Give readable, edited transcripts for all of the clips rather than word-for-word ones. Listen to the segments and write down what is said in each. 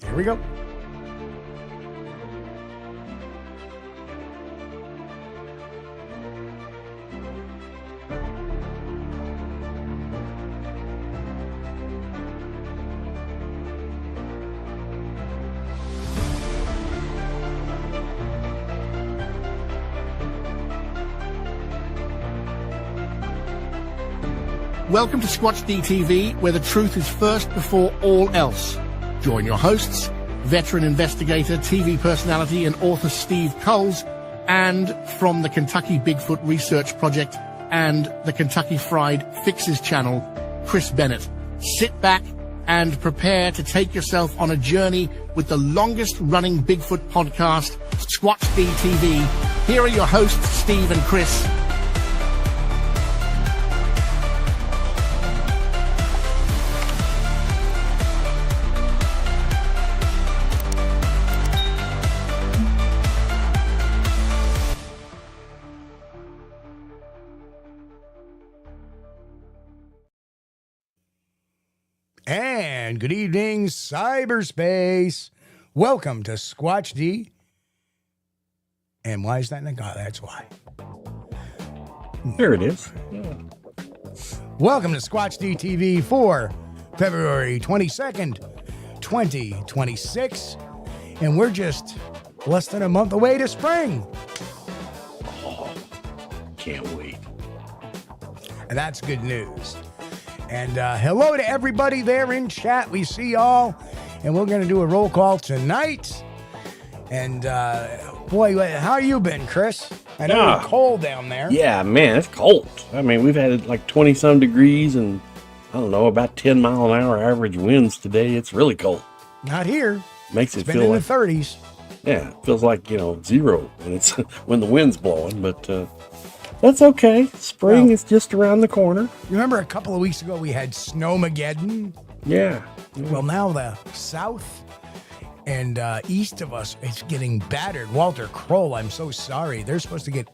Here we go. Welcome to Squatch-D TV, where the truth is first before all else. Join your hosts, veteran investigator, TV personality, and author Steve Kulls, and from the Kentucky Bigfoot Research Project and the Kentucky Fried Fixes channel, Chris Bennett. Sit back and prepare to take yourself on a journey with the longest-running Bigfoot podcast, Squatch-D TV. Here are your hosts, Steve and Chris. And good evening, cyberspace. Welcome to Squatch-D. And why is that? Oh, that's why. There it is. Yeah. Welcome to Squatch-D TV for February 22nd, 2026. And we're just less than a month away to spring. Oh, can't wait. And that's good news. And hello to everybody there in chat. We see y'all. And we're going to do a roll call tonight. And, boy, how you been, Chris? I know it's cold down there. Yeah, man, it's cold. I mean, we've had like 20-some degrees and, I don't know, about 10-mile-an-hour average winds today. It's really cold. Not here. Makes it It's feel been in like the 30s. Yeah, it feels like, zero. And it's when the wind's blowing. But that's okay. Spring is just around the corner. You remember a couple of weeks ago we had Snowmageddon? Yeah. Well, now the south and east of us, it's getting battered. Walter Kroll, I'm so sorry. They're supposed to get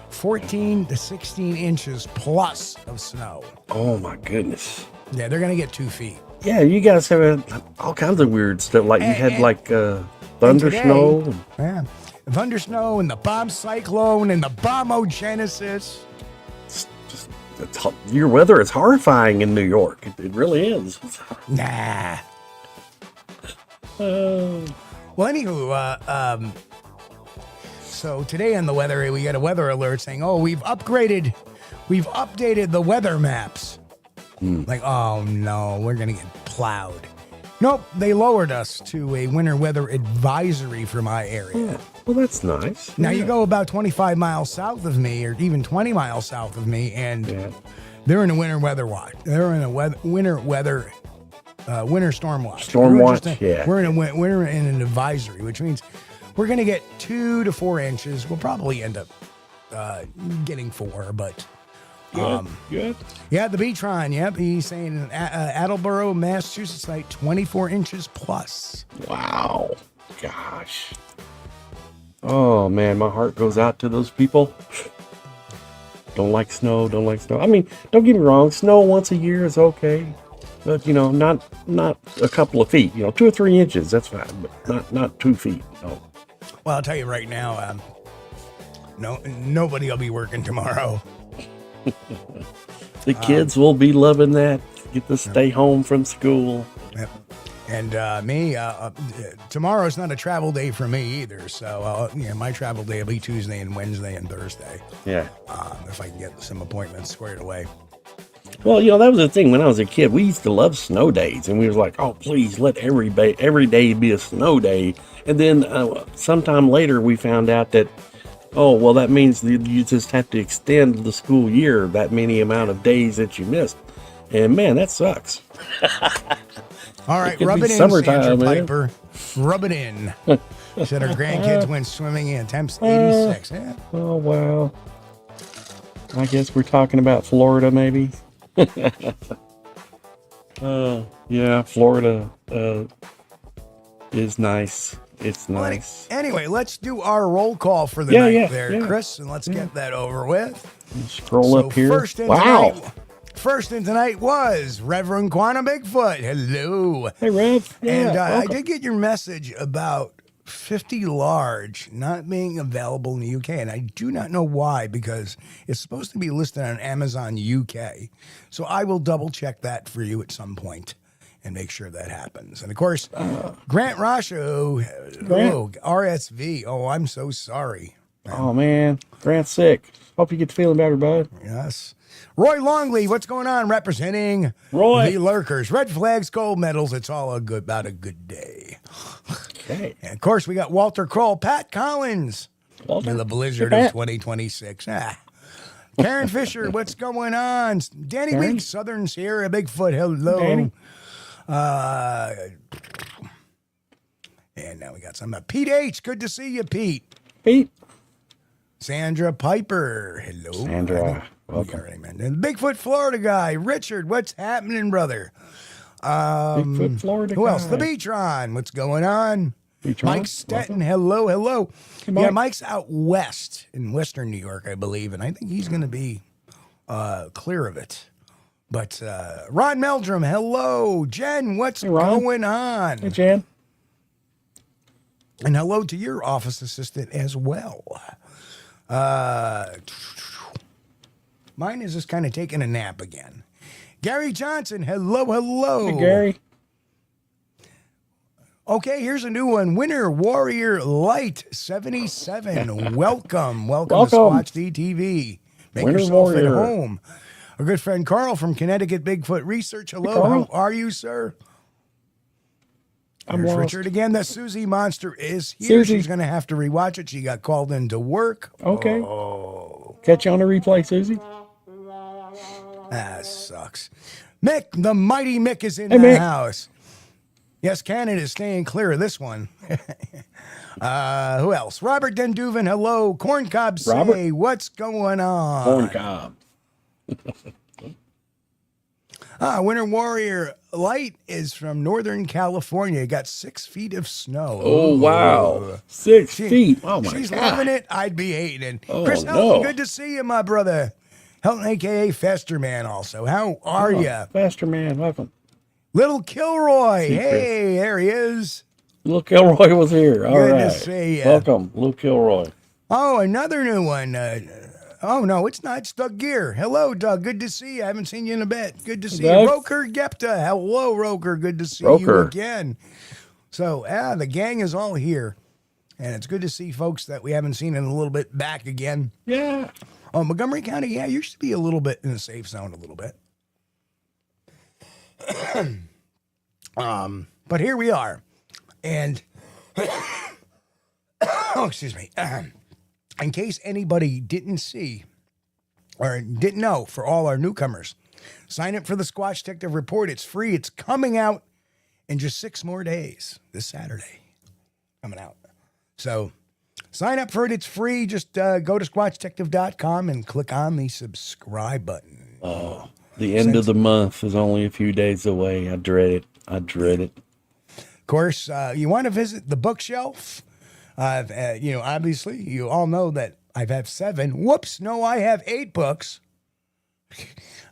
14 to 16 inches plus of snow. Oh, my goodness. Yeah, they're going to get 2 feet. Yeah, you guys have all kinds of weird stuff. Like you had thunder snow. Yeah. Thunder snow and the bomb cyclone and the bombogenesis. Your weather is horrifying in New York. It really is. Nah. Well, anywho, so today on the weather, we got a weather alert saying, we've updated the weather maps. Like, oh no, we're going to get plowed. Nope, they lowered us to a winter weather advisory for my area. Yeah. Well, that's nice. Now you go about 25 miles south of me, or even 20 miles south of me, and they're in a winter weather watch. They're in a winter storm watch. Storm watch, yeah. We're in an advisory, which means we're going to get 2 to 4 inches. We'll probably end up getting 4, but good. Yeah, the Beatron. Yep, he's saying Attleboro, Massachusetts, like 24 inches plus. Wow, gosh. Oh man, my heart goes out to those people. Don't like snow. I mean, don't get me wrong. Snow once a year is okay, but not a couple of feet. 2 or 3 inches, that's fine, but not 2 feet. No. Well, I'll tell you right now, nobody will be working tomorrow. The kids will be loving that. Get to stay home from school. Yep. And me, tomorrow's not a travel day for me either. So, my travel day will be Tuesday and Wednesday and Thursday. Yeah. If I can get some appointments squared away. Well, that was the thing. When I was a kid, we used to love snow days. And we was like, oh, please let every day be a snow day. And then sometime later, we found out that, oh, well, that means you just have to extend the school year that many amount of days that you missed. And man, that sucks. All right, rub it in, Sandra Piper. Rub it in. Said her grandkids went swimming in temps 86. Yeah. Oh, wow. I guess we're talking about Florida, maybe. Yeah, Florida is nice. It's nice. Anyway, let's do our roll call for the night there, Chris, and let's get that over with. Scroll up here. First in wow. tonight, First in tonight was Reverend Quantum Bigfoot. Hello. Hey, Rev. Yeah, And I welcome. did get your message about 50 large not being available in the UK. And I do not know why, because it's supposed to be listed on Amazon UK. So I will double check that for you at some point and make sure that happens. And of course, Grant Rasho, RSV. Oh, I'm so sorry. Oh, man. Grant's sick. Hope you get to feeling better, bud. Yes. Roy Longley, what's going on? Representing Roy. the Lurkers. Red flags, gold medals. It's all about a good day. Okay. And of course, we got Walter Kroll, Pat Collins, Walter. in the blizzard Hey, of Pat. 2026. Karen Fisher, what's going on? Danny Karen. Weeks, Southern Sierra, Bigfoot, hello. Danny. And now we got some. Pete H, good to see you, Pete. Pete. Sandra Piper, hello. Sandra, welcome. All right, man. And Bigfoot Florida guy, Richard, what's happening, brother? Bigfoot, Florida. Who else? The guy. Beatron, what's going on? Beatron, Mike Stetton, hello. Hey, Yeah, Mike. Mike's out west in Western New York, I believe, and I think he's going to be clear of it. But Ron Meldrum, hello. Jen, what's Ron. going on? Hey, Jan. And hello to your office assistant as well. Mine is just kind of taking a nap again. Gary Johnson, hello. Hey, Gary. Okay, here's a new one. Winter Warrior Light 77. Welcome to Squatch-D TV. Make Winter yourself at Warrior. home. Our good friend Carl from Connecticut Bigfoot Research. Hello, Carl. how are you, sir? I'm There's lost. Richard again. The Susie Monster is here. Susie. She's going to have to rewatch it. She got called into work. Okay. Oh, Catch you on the replay, Susie. that sucks. Mick, the mighty Mick is in Hey, the Mick. house. Yes, Canada's staying clear of this one. Who else? Robert Denduven, hello. Corncob, say, Robert? what's going on? Corn cob. Winter Warrior Light is from Northern California. Got 6 feet of snow. Oh, wow. 6 feet. Oh, my She's God. loving it. I'd be hating. Oh, Chris no. Helton, good to see you, my brother. Helton, a.k.a. Fester Man, also. How are you? Faster man, welcome. Little Kilroy. See, Chris. Hey, there he is. Little Kilroy was here. All Good to right. see ya. Welcome, Little Kilroy. Oh, another new one. Oh, no, it's not. It's Doug Gear. Hello, Doug. Good to see you. I haven't seen you in a bit. Good to see Doug. you. Roker Gepta. Hello, Roker. Good to see you Roker. again. So, the gang is all here. And it's good to see folks that we haven't seen in a little bit back again. Yeah. Oh, Montgomery County, yeah, used to be a little bit in the safe zone a little bit. But here we are. And, oh, excuse me. In case anybody didn't see or didn't know, for all our newcomers, sign up for the Squatch Detective Report. It's free. It's coming out in just 6 more days. This Saturday. Coming out. So sign up for it. It's free. Just go to squatchdetective.com and click on the subscribe button. Oh, the end of the month is only a few days away. I dread it. Of course, you want to visit the bookshelf. Obviously, you all know that I've had 7. Whoops, no, I have 8 books.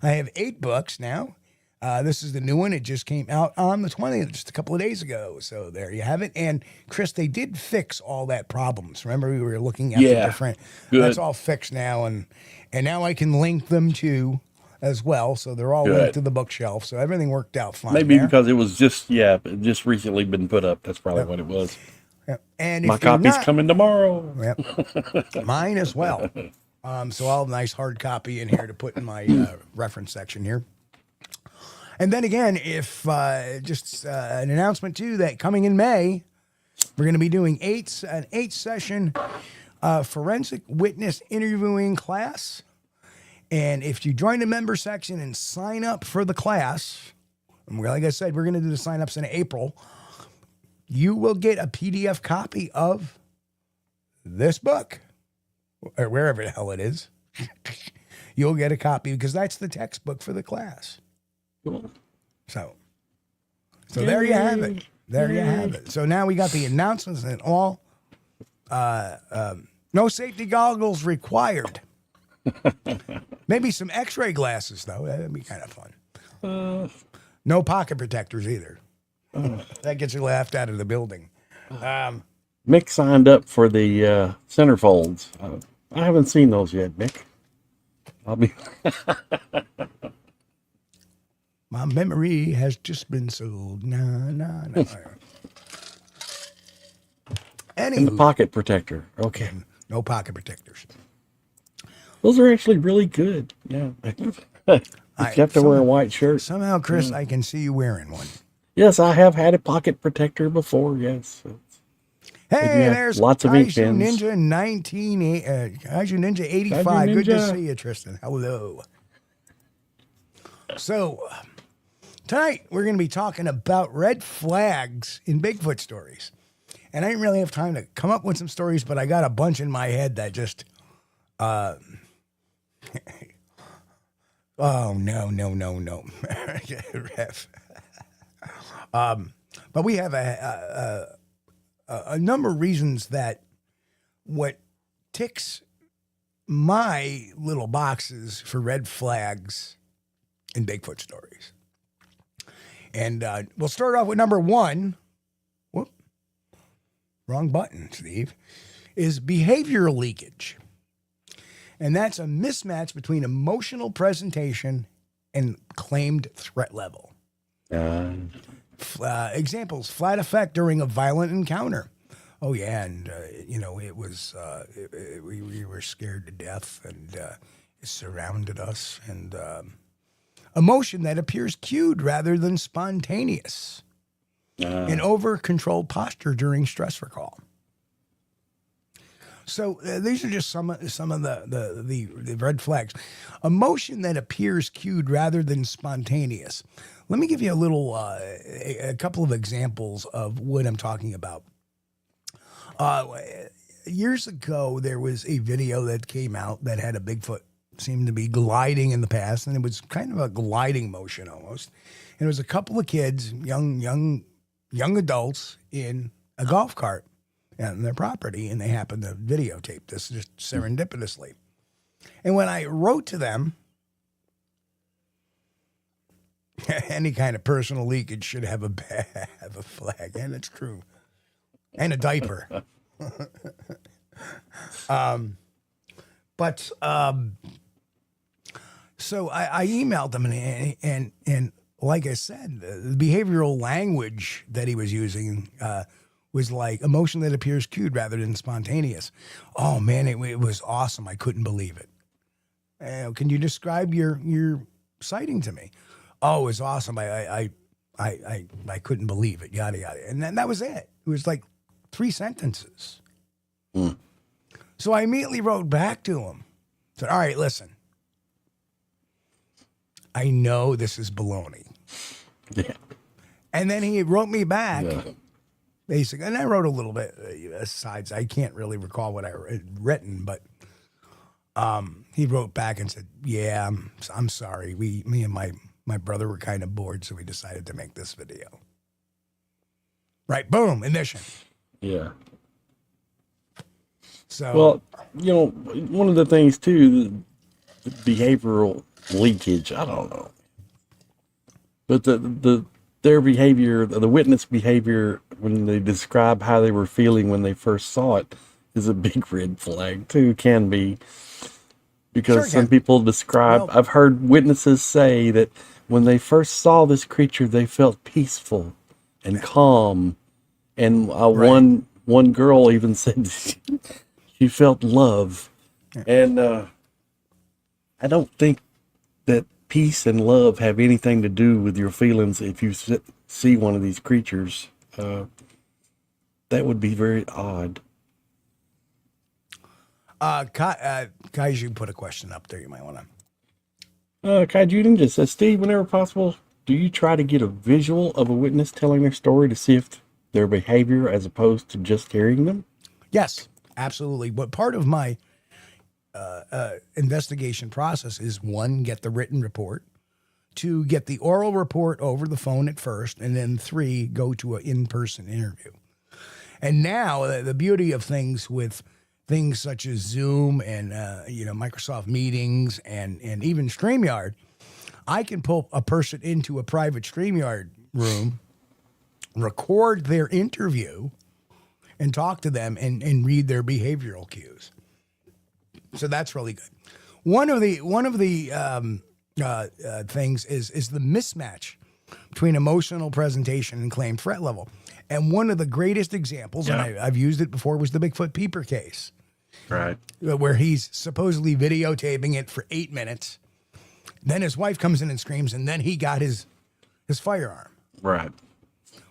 I have 8 books now. This is the new one. It just came out on the 20th, just a couple of days ago. So there you have it. And Chris, they did fix all that problems. Remember, we were looking at the Yeah, different. good. That's all fixed now, and now I can link them to as well. So they're all Good. linked to the bookshelf. So everything worked out fine. Maybe there. because it was just recently been put up. That's probably what it was. Yep. And My if you're copy's not- coming tomorrow. Yep. Mine as well. So I'll have a nice hard copy in here to put in my reference section here. And then again, if just an announcement too that coming in May, we're going to be doing an 8-session forensic witness interviewing class. And if you join the member section and sign up for the class, and like I said, we're going to do the signups in April. You will get a PDF copy of this book, or wherever the hell it is. You'll get a copy because that's the textbook for the class. Cool. So there you have it. There you have it. So now we got the announcements and all. No safety goggles required. Maybe some X-ray glasses, though. That'd be kind of fun. No pocket protectors either. That gets you laughed out of the building. Mick signed up for the centerfolds. I haven't seen those yet, Mick. I'll be. My memory has just been sold. Nah. And the pocket protector. Okay. No pocket protectors. Those are actually really good. Yeah. You have to wear a white shirt. Somehow, Chris, I can see you wearing one. Yes, I have had a pocket protector before. Yes. Hey, there's lots of ink Kaiju pens. Ninja Kaiju Ninja 85. Kaiju Good to Ninja. see you, Tristan. Hello. So, tonight we're going to be talking about red flags in Bigfoot stories. And I didn't really have time to come up with some stories, but I got a bunch in my head that just, oh, no. But we have a number of reasons that what ticks my little boxes for red flags in Bigfoot stories. And we'll start off with number one. Whoop. Wrong button, Steve. Is behavioral leakage. And that's a mismatch between emotional presentation and claimed threat level. Examples: flat effect during a violent encounter. Oh yeah, and it was we were scared to death, and it surrounded us, and emotion that appears cued rather than spontaneous, and over controlled posture during stress recall. So these are just some of the red flags. Emotion that appears cued rather than spontaneous. Let me give you a couple of examples of what I'm talking about. Years ago, there was a video that came out that had a Bigfoot seemed to be gliding in the past, and it was kind of a gliding motion almost. And it was a couple of kids, young adults, in a golf cart on their property, and they happened to videotape this just serendipitously. And when I wrote to them, any kind of personal leakage should have a flag, and it's true, and a diaper. So I emailed them, and like I said, the behavioral language that he was using was like emotion that appears cued rather than spontaneous. Oh man, it was awesome. I couldn't believe it. Can you describe your sighting to me? Oh, it was awesome. I couldn't believe it. Yada yada, and then that was it. It was like 3 sentences. So I immediately wrote back to him. Said, "All right, listen. I know this is baloney." Yeah. And then he wrote me back, basically, and I wrote a little bit asides. I can't really recall what I had written, but he wrote back and said, "Yeah, I'm sorry. Me and my brother were kind of bored, so we decided to make this video." Right, boom, ignition. Yeah. So, well, one of the things too, the behavioral leakage. I don't know, but their behavior, the witness behavior, when they describe how they were feeling when they first saw it, is a big red flag too. Can be, because some people describe. I've heard witnesses say that when they first saw this creature, they felt peaceful and calm, and one girl even said she felt love, and I don't think that peace and love have anything to do with your feelings. If you see one of these creatures, that would be very odd. Kaiju put a question up there. You might want to. Kaiju Ninja says, Steve, whenever possible, do you try to get a visual of a witness telling their story to see if their behavior as opposed to just hearing them? Yes, absolutely. But part of my investigation process is 1, get the written report, 2, get the oral report over the phone at first, and then 3, go to an in-person interview. And now the beauty of things with things such as Zoom and Microsoft Meetings and even StreamYard, I can pull a person into a private StreamYard room, record their interview, and talk to them and read their behavioral cues. So that's really good. One of the things is the mismatch between emotional presentation and claimed threat level. And one of the greatest examples, and I've used it before, was the Bigfoot Peeper case. Right. Where he's supposedly videotaping it for 8 minutes. Then his wife comes in and screams, and then he got his firearm. Right.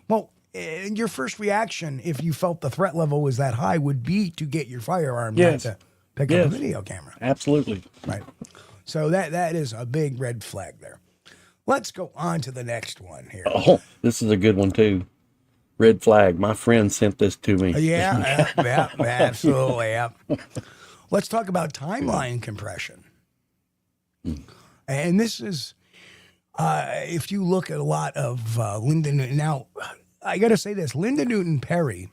Well, your first reaction, if you felt the threat level was that high, would be to get your firearm, not to pick up a video camera. Absolutely. Right. So that is a big red flag there. Let's go on to the next one here. Oh, this is a good one too. Red flag. My friend sent this to me. Yeah, absolutely. Yeah. Let's talk about timeline compression. And this is, if you look at a lot of Linda Newton. Now, I got to say this. Linda Newton Perry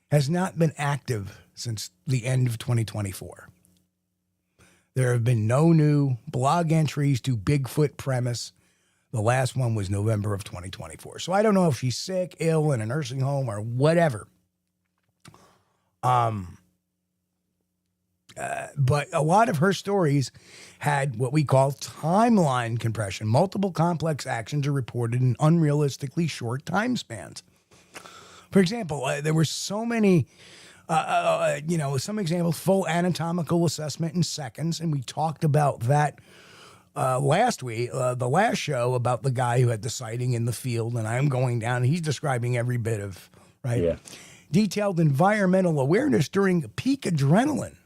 has not been active since the end of 2024. There have been no new blog entries to Bigfoot premise. The last one was November of 2024. So I don't know if she's sick, ill, in a nursing home, or whatever. But a lot of her stories had what we call timeline compression. Multiple complex actions are reported in unrealistically short time spans. For example, there were so many, some examples, full anatomical assessment in seconds. And we talked about that last week, the last show, about the guy who had the sighting in the field. And I'm going down, and he's describing every bit of, right? Yeah. Detailed environmental awareness during peak adrenaline.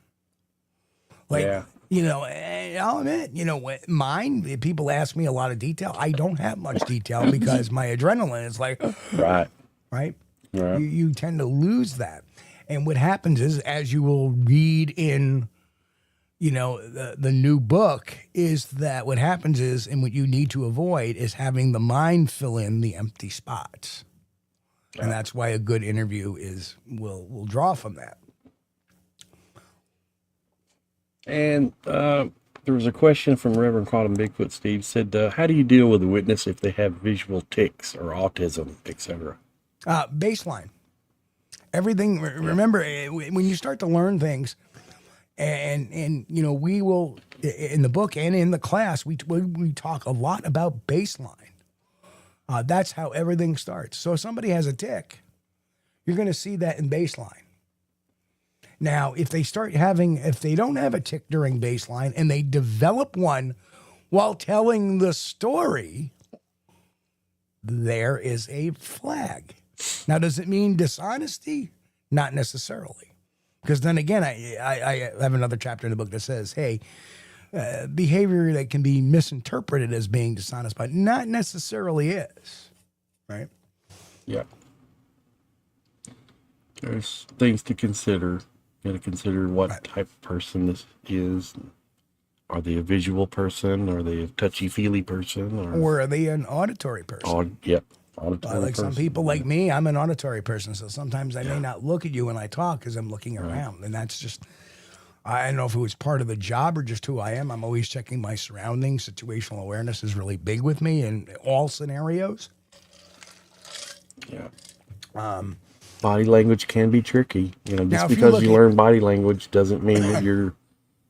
Like, I'll admit, mine, people ask me a lot of detail. I don't have much detail because my adrenaline is like, right? You tend to lose that. And what happens is, as you will read in, the new book, is that what happens is, and what you need to avoid is having the mind fill in the empty spots. Yeah. And that's why a good interview will draw from that. And there was a question from Reverend Quantum Bigfoot. Steve said, how do you deal with a witness if they have visual tics or autism, etc.? Baseline. Everything. Remember, when you start to learn things, and we will, in the book and in the class, we talk a lot about baseline. That's how everything starts. So if somebody has a tic, you're going to see that in baseline. Now, if they don't have a tic during baseline and they develop one while telling the story, there is a flag. Now, does it mean dishonesty? Not necessarily. Because then again, I have another chapter in the book that says, hey, behavior that can be misinterpreted as being dishonest, but not necessarily is. Right? Yeah. There's things to consider. You got to consider what type of person this is. Are they a visual person? Are they a touchy-feely person? Or are they an auditory person? Auditory like person. Some people like me, I'm an auditory person. So sometimes I may not look at you when I talk because I'm looking around. And that's just, I don't know if it was part of the job or just who I am. I'm always checking my surroundings. Situational awareness is really big with me in all scenarios. Yeah. Body language can be tricky. Just because you learn body language doesn't mean that you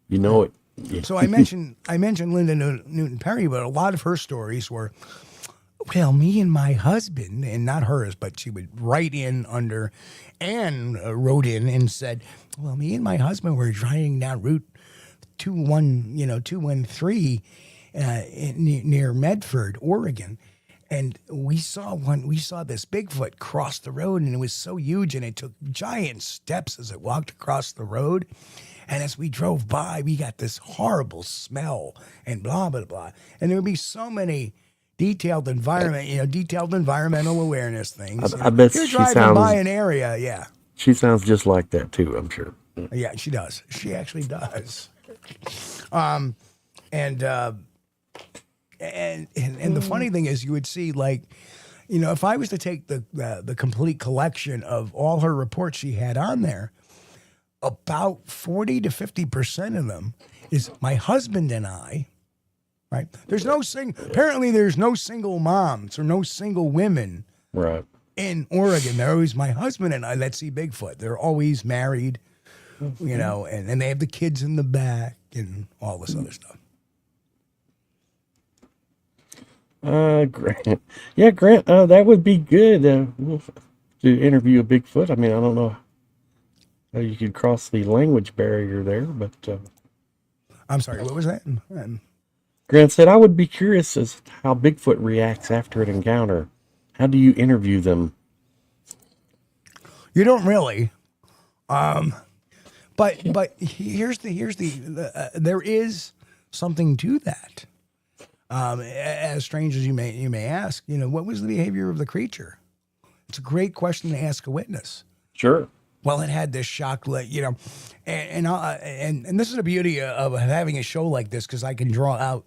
know it. Yeah. So I mentioned Linda Newton Perry, but a lot of her stories were, well, me and my husband, and not hers, but she would write in under, Anne wrote in and said, well, me and my husband were driving down Route 213 near Medford, Oregon. And we saw this Bigfoot cross the road, and it was so huge, and it took giant steps as it walked across the road. And as we drove by, we got this horrible smell and blah, blah, blah. And there would be so many detailed environmental awareness things. I bet you're she driving sounds by an area, yeah. She sounds just like that too, I'm sure. Yeah, she does. She actually does. And the funny thing is, you would see, like, if I was to take the complete collection of all her reports she had on there, about 40 to 50% of them is my husband and I, right? Apparently there's no single moms or no single women Right. in Oregon. They're always my husband and I that see Bigfoot. They're always married, you know, and they have the kids in the back and all this other stuff. Grant. Yeah, Grant, that would be good to interview a Bigfoot. I mean, I don't know how you could cross the language barrier there, but I'm sorry, what was that? Grant said, I would be curious as to how Bigfoot reacts after an encounter. How do you interview them? You don't really. But here's the there is something to that. As strange as you may ask, you know, what was the behavior of the creature? It's a great question to ask a witness. Sure. Well, it had this shock, you know, and this is the beauty of having a show like this, because I can draw out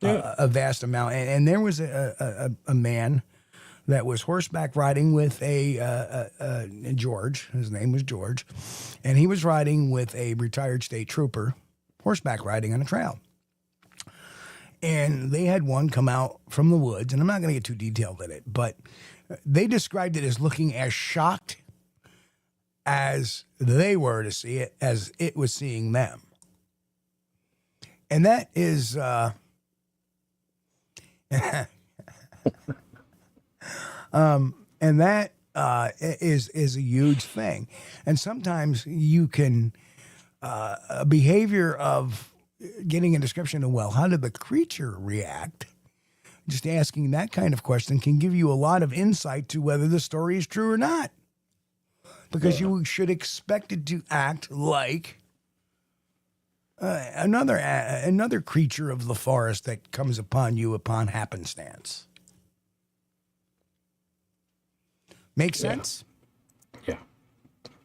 a vast amount. And there was a man that was horseback riding with a George. His name was George, and he was riding with a retired state trooper, horseback riding on a trail. And they had one come out from the woods, and I'm not going to get too detailed in it, but they described it as looking as shocked as they were to see it, as it was seeing them. And that is, is a huge thing. And sometimes you can, a behavior of getting a description of, well, how did the creature react? Just asking that kind of question can give you a lot of insight to whether the story is true or not. Because you should expect it to act like another creature of the forest that comes upon you upon happenstance. Make sense? Yeah.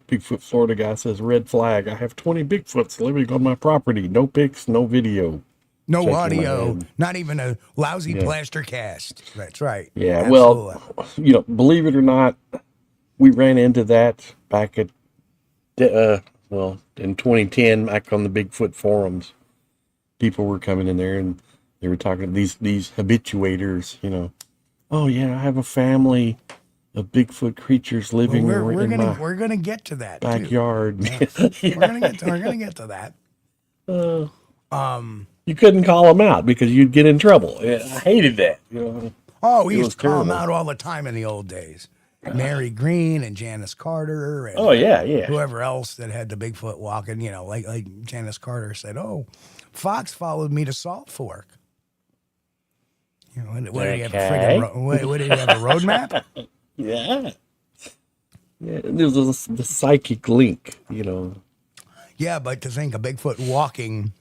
Bigfoot Florida guy says, red flag. I have 20 Bigfoots living on my property. No pics, no video. No Shaking audio, not even a lousy plaster cast. That's right. Yeah, Absolutely. well, you know, believe it or not, we ran into that back at, in 2010, back on the Bigfoot forums. People were coming in there and they were talking to these habituators, you know. Oh, yeah, I have a family of Bigfoot creatures living we're in my gonna get to that backyard. We're gonna get to that. You couldn't call them out because you'd get in trouble. I hated that. You know. Oh, we used to call them terrible. out all the time in the old days. Mary Green and Janice Carter and whoever else that had the Bigfoot walking, you know, like Janice Carter said, oh, Fox followed me to Salt Fork. You know, what did he have what did he have, a road map? Yeah. Yeah, there was the psychic link, you know. Yeah, but to think of Bigfoot walking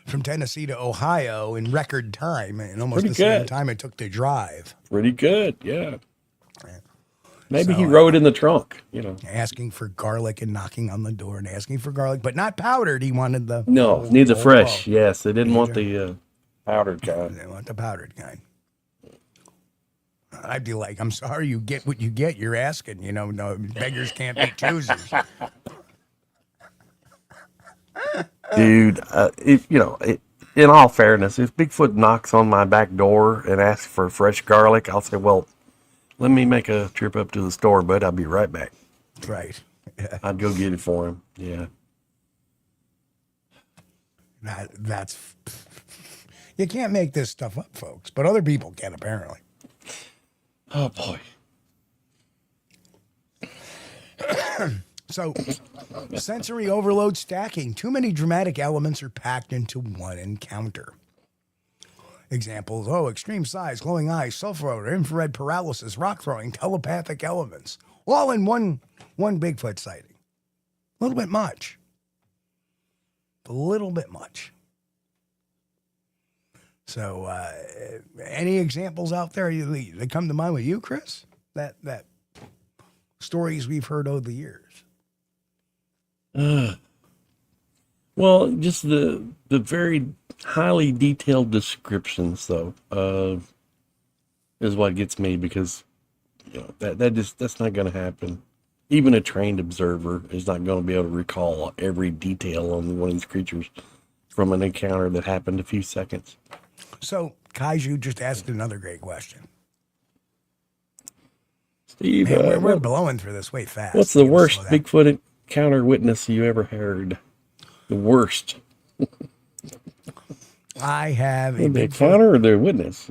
from Tennessee to Ohio in record time, in almost the same time it took to drive. Pretty good, yeah. Maybe he rode in the trunk, you know. Asking for garlic and knocking on the door and asking for garlic, but not powdered. He wanted the... No, need the fresh, yes. They didn't want the powdered kind. They want the powdered kind. I'd be like, I'm sorry, you get what you get. You're asking, you know, no, beggars can't be choosers. Dude, if you know, in all fairness, if Bigfoot knocks on my back door and asks for fresh garlic, I'll say, well, let me make a trip up to the store, bud. I'll be right back. Right. Yeah. I'd go get it for him. Yeah. That's... You can't make this stuff up, folks, but other people can, apparently. Oh, boy. So, sensory overload stacking. Too many dramatic elements are packed into one encounter. Examples, extreme size, glowing eyes, sulfur odor, infrared paralysis, rock throwing, telepathic elements. All in one Bigfoot sighting. A little bit much. A little bit much. So, any examples out there that come to mind with you, Chris? That stories we've heard over the years. Well, just the very highly detailed descriptions, though, is what gets me, because you know that's not going to happen. Even a trained observer is not going to be able to recall every detail on one of these creatures from an encounter that happened a few seconds. So, Kaiju just asked another great question. Steve, Man, we're blowing through this way fast. what's the worst Bigfoot encounter witness you ever heard? The worst. I have the encounter or the witness?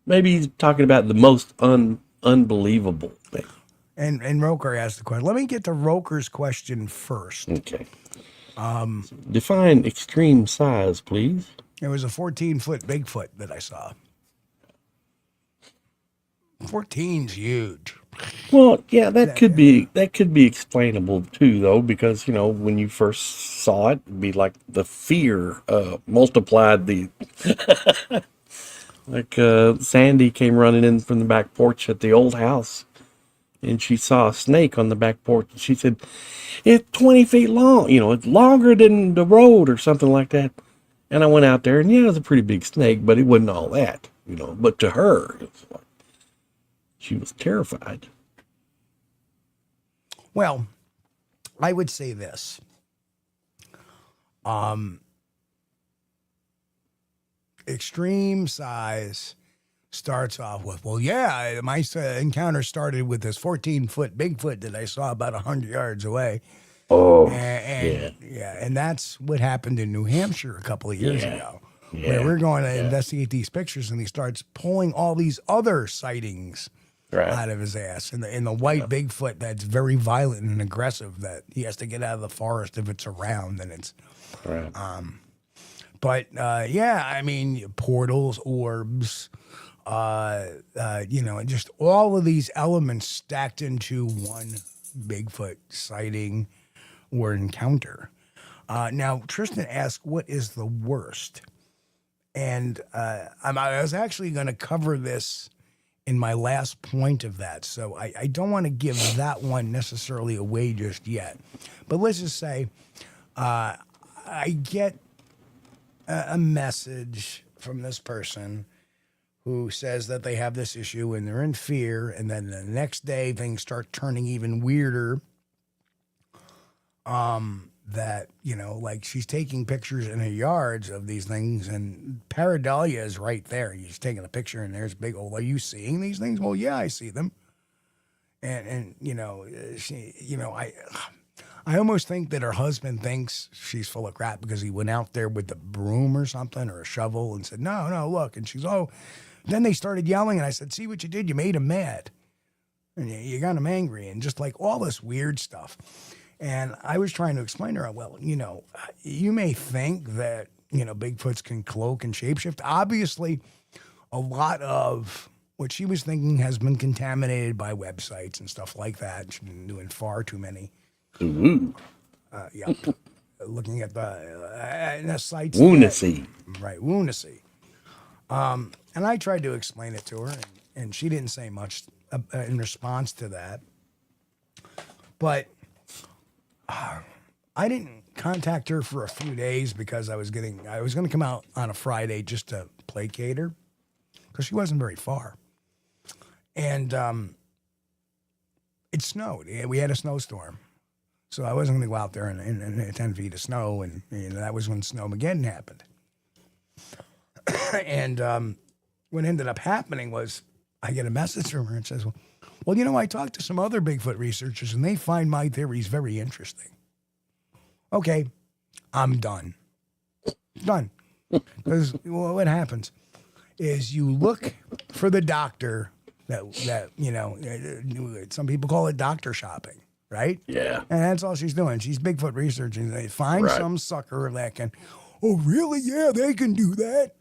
Maybe he's talking about the most unbelievable thing. And Roker asked the question. Let me get to Roker's question first. Okay. Define extreme size, please. It was a 14-foot Bigfoot that I saw. 14's huge. Well, yeah, that could be explainable too, though, because when you first saw it, it'd be like the fear multiplied the. Like Sandy came running in from the back porch at the old house, and she saw a snake on the back porch, and she said, "It's 20 feet long. It's longer than the road or something like that." And I went out there, and yeah, it was a pretty big snake, but it wasn't all that, But to her, it was like, she was terrified. Well, I would say this. Extreme size starts off with, well, yeah, my encounter started with this 14-foot Bigfoot that I saw about 100 yards away. Oh, and that's what happened in New Hampshire a couple of years ago. Yeah. Where we're going to investigate these pictures, and he starts pulling all these other sightings out of his ass. And the white Bigfoot that's very violent and aggressive that he has to get out of the forest if it's around, and it's But I mean, portals, orbs, just all of these elements stacked into one Bigfoot sighting or encounter. Now, Tristan asked, what is the worst? And I was actually going to cover this in my last point of that, so I don't want to give that one necessarily away just yet. But let's just say I get a message from this person who says that they have this issue and they're in fear, and then the next day things start turning even weirder. That, like she's taking pictures in her yards of these things, and pareidolia is right there. She's taking a picture and there's big old, are you seeing these things? Well, yeah, I see them. And I almost think that her husband thinks she's full of crap because he went out there with the broom or something or a shovel and said, no, look. And she's, then they started yelling. And I said, see what you did? You made him mad. And you got him angry and just like all this weird stuff. And I was trying to explain to her, well, you may think that, Bigfoots can cloak and shapeshift. Obviously, a lot of what she was thinking has been contaminated by websites and stuff like that. She's been doing far too many. Mm-hmm. Looking at the sites. Woonacy. Right, Woonacy. And I tried to explain it to her, and she didn't say much in response to that. But I didn't contact her for a few days because I was going to come out on a Friday just to placate her because she wasn't very far. And it snowed. We had a snowstorm. So I wasn't going to go out there in 10 feet of snow, and that was when Snowmageddon happened. And what ended up happening was I get a message from her and says, well, I talked to some other Bigfoot researchers, and they find my theories very interesting. Okay, I'm done. Done. Because what happens is you look for the doctor that some people call it doctor shopping. Right? Yeah. And that's all she's doing. She's Bigfoot researching. They find some sucker that can, really? Yeah, they can do that.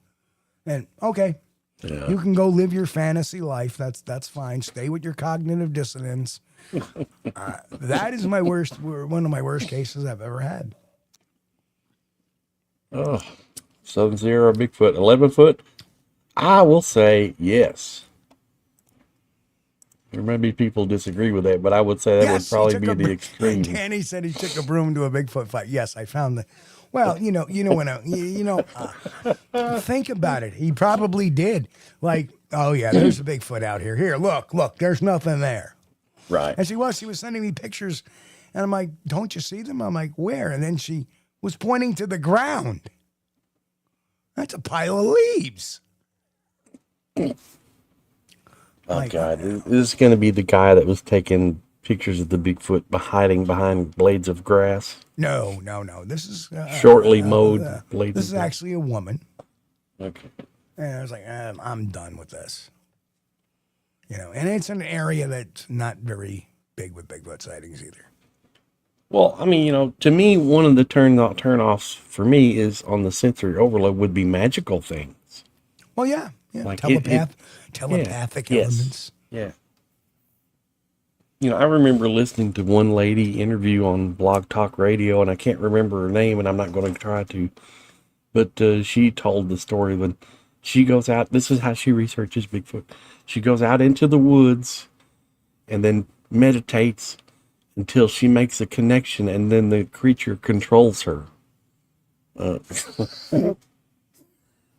And okay, you can go live your fantasy life. That's fine. Stay with your cognitive dissonance. That is one of my worst cases I've ever had. Oh, Southern Sierra Bigfoot, 11 foot. I will say yes. There may be people disagree with that, but I would say that would probably be the extreme. Danny said he took a broom to a Bigfoot fight. Yes, I found that. Well, think about it. He probably did. Like oh yeah, there's a Bigfoot out here. Here, look, there's nothing there. Right. And she was sending me pictures, and I'm like, don't you see them? I'm like, where? And then she was pointing to the ground. That's a pile of leaves. Oh, Like, God. This is going to be the guy that was taking pictures of the Bigfoot hiding behind blades of grass. No. This is Shortly mowed blades This of is grass. actually a woman. Okay. And I was like, I'm done with this. And it's an area that's not very big with Bigfoot sightings either. Well, I mean, to me, one of the turn-offs for me is on the sensory overload would be magical things. Well, yeah. Like telepathic elements. Yeah. I remember listening to one lady interview on Blog Talk Radio, and I can't remember her name, and I'm not going to try to. But she told the story when she goes out. This is how she researches Bigfoot. She goes out into the woods and then meditates until she makes a connection, and then the creature controls her.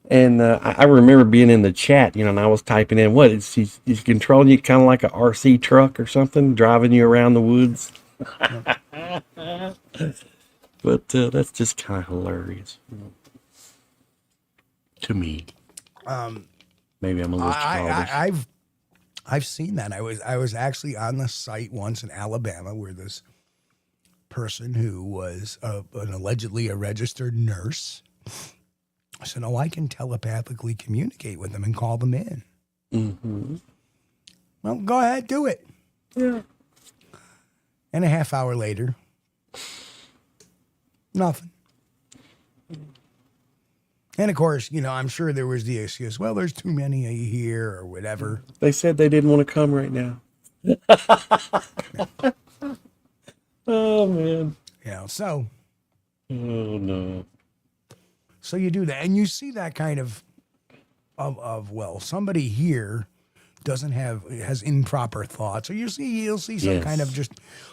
And I remember being in the chat, and I was typing in, what, he's controlling you kind of like a RC truck or something, driving you around the woods. But that's just kind of hilarious to me. Maybe I'm a little childish. I've seen that. I was actually on the site once in Alabama where this person who was an allegedly a registered nurse said, "Oh, I can telepathically communicate with them and call them in." Mm-hmm. Well, go ahead, do it. Yeah. And a half hour later, nothing. And of course, I'm sure there was the excuse, well, there's too many of you here or whatever. They said they didn't want to come right now. Oh, man. So. Oh, no. So you do that. And you see that kind of well, somebody here has improper thoughts. Or you'll see some kind of just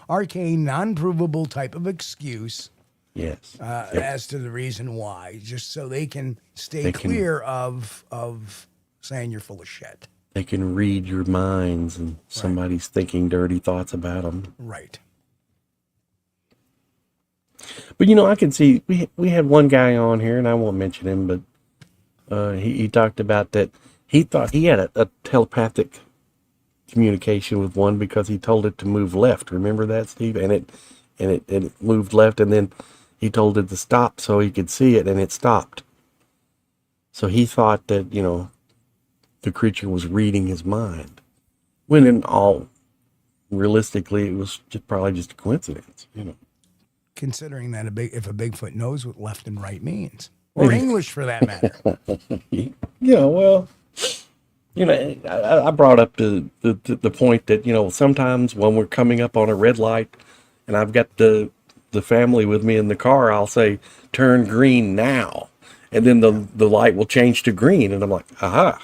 arcane, non-provable type of excuse. Yes. As to the reason why, just so they can stay clear of saying you're full of shit. They can read your minds and somebody's thinking dirty thoughts about them. Right. But, I can see, we had one guy on here, and I won't mention him, but he talked about that he thought he had a telepathic communication with one because he told it to move left. Remember that, Steve? And it moved left, and then he told it to stop so he could see it, and it stopped. So he thought that, the creature was reading his mind. When in all, realistically, it was probably just a coincidence, Considering that if a Bigfoot knows what left and right means, or English for that matter. I brought up the point that, sometimes when we're coming up on a red light and I've got the family with me in the car, I'll say, turn green now. And then the light will change to green. And I'm like, aha,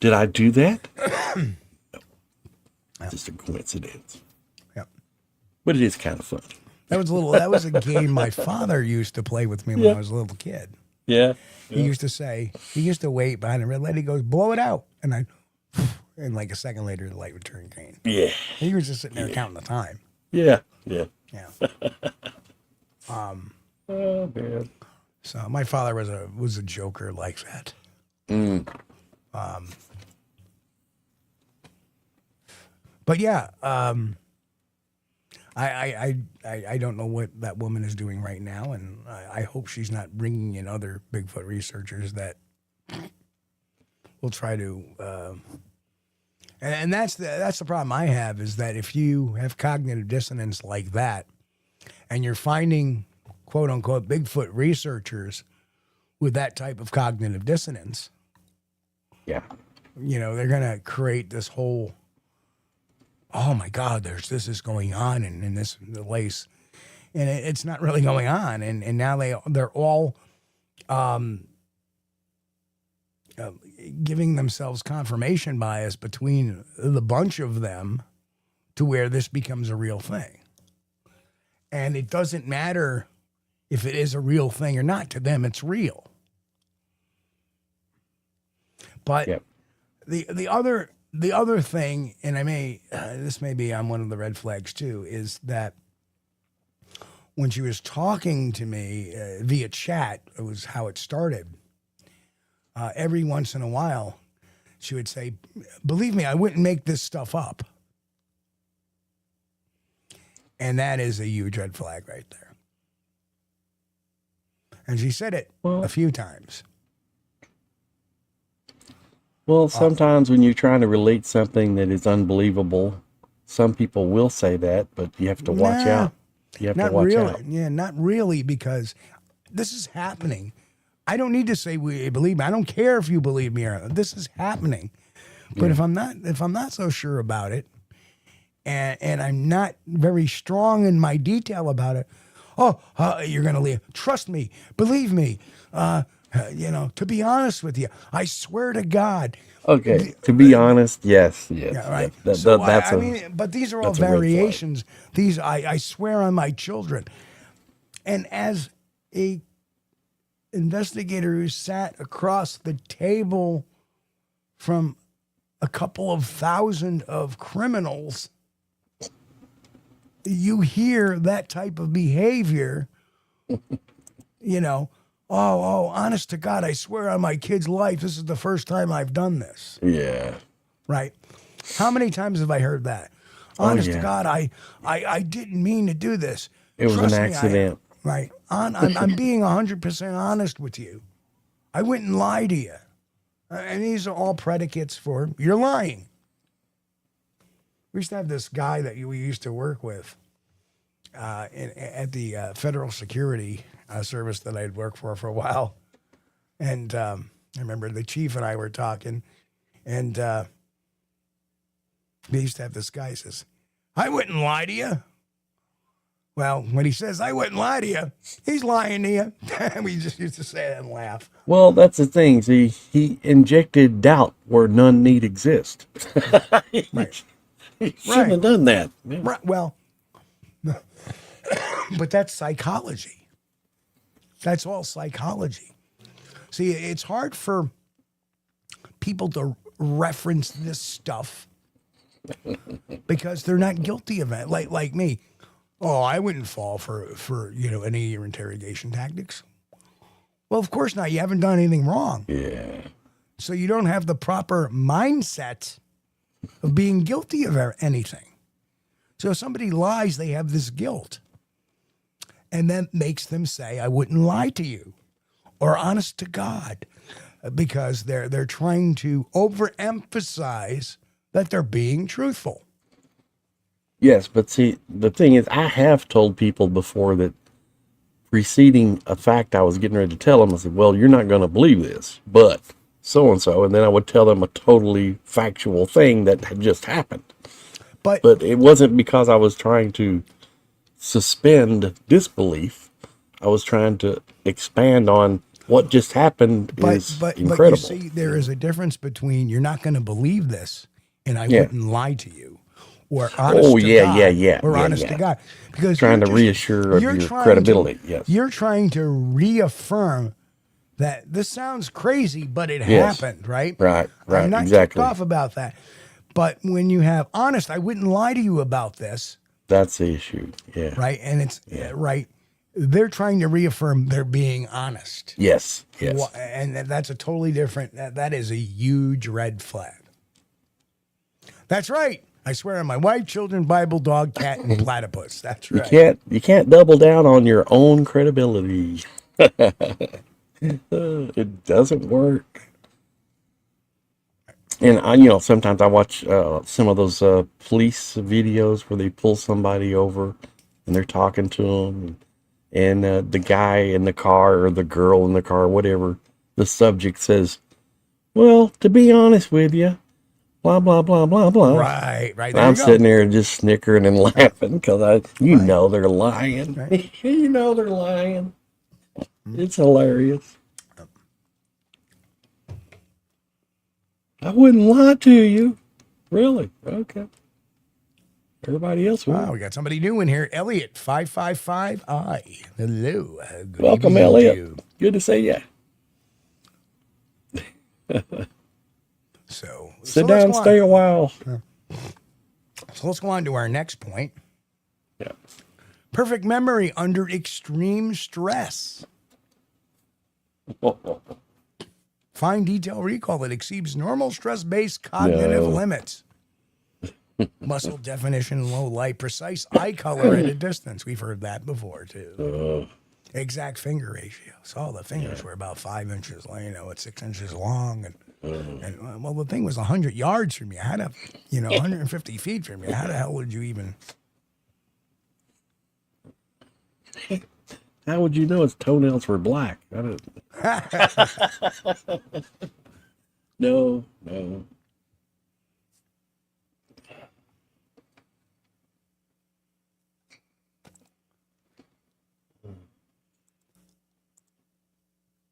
did I do that? No. Just a coincidence. Yep. But it is kind of fun. That was a game my father used to play with me when I was a little kid. Yeah. He used to wait behind the red light. He goes, blow it out. And like a second later, the light would turn green. Yeah. He was just sitting there counting the time. Yeah. Yeah. Oh, man. So my father was a joker like that. But yeah, I don't know what that woman is doing right now, and I hope she's not bringing in other Bigfoot researchers that will try to. And that's the problem I have, is that if you have cognitive dissonance like that, and you're finding quote unquote Bigfoot researchers with that type of cognitive dissonance, they're gonna create this whole, oh my God, this is going on in this place, and it's not really going on, and now they're all giving themselves confirmation bias between the bunch of them to where this becomes a real thing, and it doesn't matter if it is a real thing or not. To them, it's real, but. the other thing, and I may this may be on one of the red flags too, is that when she was talking to me via chat, it was how it started. Every once in a while, she would say, "Believe me, I wouldn't make this stuff up," and that is a huge red flag right there. And she said it a few times. Well, sometimes when you're trying to relate something that is unbelievable, some people will say that, but you have to watch out. You have to watch out. Yeah, not really, because this is happening. I don't need to say believe me. I don't care if you believe me or not. This is happening. But if I'm not so sure about it, and I'm not very strong in my detail about it, you're gonna leave. Trust me, believe me. To be honest with you, I swear to God. Okay, to be honest, yes. Yeah, right. But these are all variations. These I swear on my children. And as a investigator who sat across the table from a couple of thousand of criminals, you hear that type of behavior, honest to God, I swear on my kid's life, this is the first time I've done this. Yeah. Right. How many times have I heard that? Honest to God, I didn't mean to do this. It was an accident. Right. I'm being 100% honest with you. I wouldn't lie to you. And these are all predicates for you're lying. We used to have this guy that we used to work with at the federal security service that I'd worked for a while. And I remember the chief and I were talking, and we used to have this guy says, I wouldn't lie to you. Well, when he says, I wouldn't lie to you, he's lying to you. We just used to say that and laugh. Well, that's the thing. See, he injected doubt where none need exist. Right. He shouldn't have done that. Yeah. Right. Well, but that's psychology. That's all psychology. See, it's hard for people to reference this stuff because they're not guilty of it. Like me. Oh, I wouldn't fall for any of your interrogation tactics. Well, of course not. You haven't done anything wrong. Yeah. So you don't have the proper mindset of being guilty of anything. So if somebody lies, they have this guilt. And that makes them say, I wouldn't lie to you. Or honest to God. Because they're trying to overemphasize that they're being truthful. Yes, but see, the thing is, I have told people before that preceding a fact I was getting ready to tell them, I said, well, you're not going to believe this, but so-and-so, and then I would tell them a totally factual thing that had just happened. But it wasn't because I was trying to suspend disbelief. I was trying to expand on what just happened is incredible. But you see, there is a difference between you're not going to believe this and I wouldn't lie to you. Or honest to God. Or honest to God. Because trying to reassure of your credibility. Yes. You're trying to reaffirm that this sounds crazy, but it happened, right? Right. I'm not exactly. ticked off about that. But when you have honest, I wouldn't lie to you about this. That's the issue. Yeah. Right. And it's right. They're trying to reaffirm they're being honest. Yes. And that's a totally different, that is a huge red flag. That's right. I swear on my wife, children, Bible, dog, cat, and platypus. That's right. You can't double down on your own credibility. It doesn't work. And sometimes I watch some of those police videos where they pull somebody over and they're talking to them, and the guy in the car or the girl in the car, whatever, the subject says, "Well, to be honest with you, blah, blah, blah, blah, blah." Right. I'm sitting there just snickering and laughing because know they're lying. Right. You know they're lying. It's hilarious. I wouldn't lie to you. Really? Okay. Everybody else would. Wow, we got somebody new in here. Elliot, 555I. Hello. Good Welcome, Elliot. Good to see you. So Sit let's down, go stay a on. while. So let's go on to our next point. Yeah. Perfect memory under extreme stress. Fine detail recall that exceeds normal stress-based cognitive No. limits. Muscle definition, low light, precise eye color at a distance. We've heard that before too. Exact finger ratios. All the fingers were about 5 inches, at 6 inches long, and well, the thing was 100 yards from you. How to, 150 feet from you. How the hell would you even? How would you know its toenails were black? I don't... No.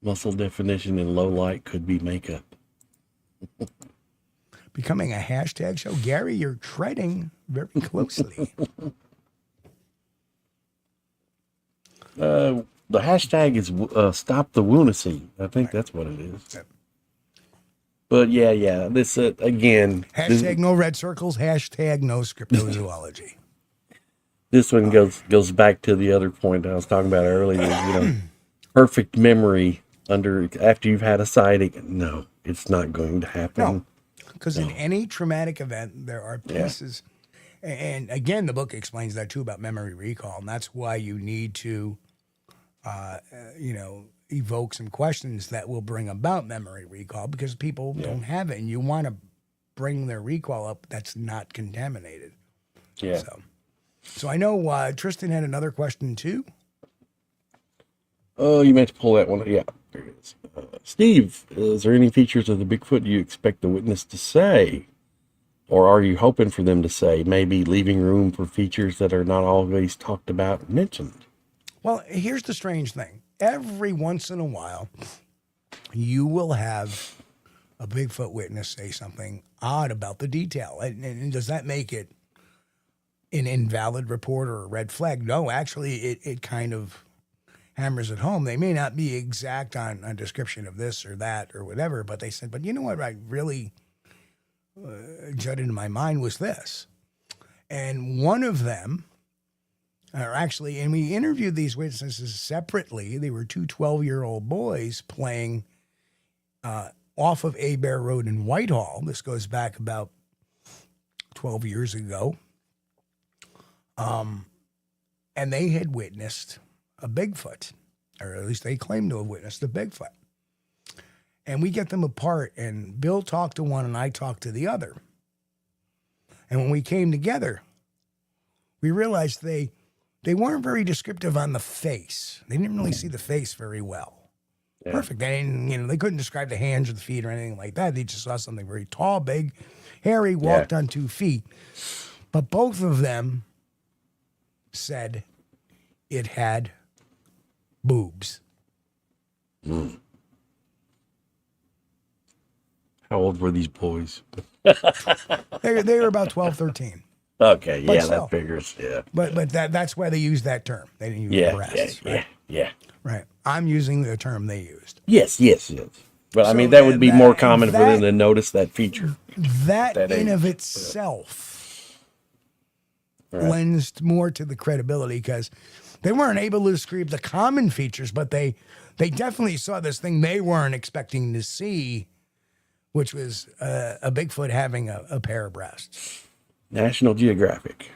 Muscle definition in low light could be makeup. Becoming a hashtag show. Gary, you're treading very closely. The hashtag is stop the lunacy. I think that's what it is. But yeah. This again. Hashtag no red circles. Hashtag no cryptozoology. This one goes back to the other point I was talking about earlier. Perfect memory after you've had a sighting. No, it's not going to happen. No, because in any traumatic event, there are pieces. Yeah. And again, the book explains that too about memory recall, and that's why you need to, evoke some questions that will bring about memory recall, because people don't have it, and you want to bring their recall up that's not contaminated. Yeah. So I know Tristan had another question too. Oh, you meant to pull that one. Yeah, there it is. Steve, is there any features of the Bigfoot you expect the witness to say? Or are you hoping for them to say, maybe leaving room for features that are not always talked about and mentioned? Well, here's the strange thing. Every once in a while, you will have a Bigfoot witness say something odd about the detail. And does that make it an invalid report or a red flag? No, actually, it kind of hammers it home. They may not be exact on a description of this or that or whatever, but they said, but you know what I really jutted in my mind was this. And one of them, and we interviewed these witnesses separately. They were two 12-year-old boys playing off of Bear Road in Whitehall. This goes back about 12 years ago. And they had witnessed a Bigfoot, or at least they claimed to have witnessed a Bigfoot. And we get them apart, and Bill talked to one and I talked to the other. And when we came together, we realized they weren't very descriptive on the face. They didn't really see the face very well. Yeah. Perfect. They didn't, they couldn't describe the hands or the feet or anything like that. They just saw something very tall, big, hairy, walked on 2 feet. But both of them said it had boobs. Mm. How old were these boys? They were about 12, 13. Okay, but yeah, still, that figures, yeah. But that's why they used that term. They didn't use breasts, right? Yeah. Right. I'm using the term they used. Yes. But so I mean, that would be more common for them to notice that feature. That in of itself lends more to the credibility, because they weren't able to describe the common features, but they definitely saw this thing they weren't expecting to see, which was a Bigfoot having a pair of breasts. National Geographic.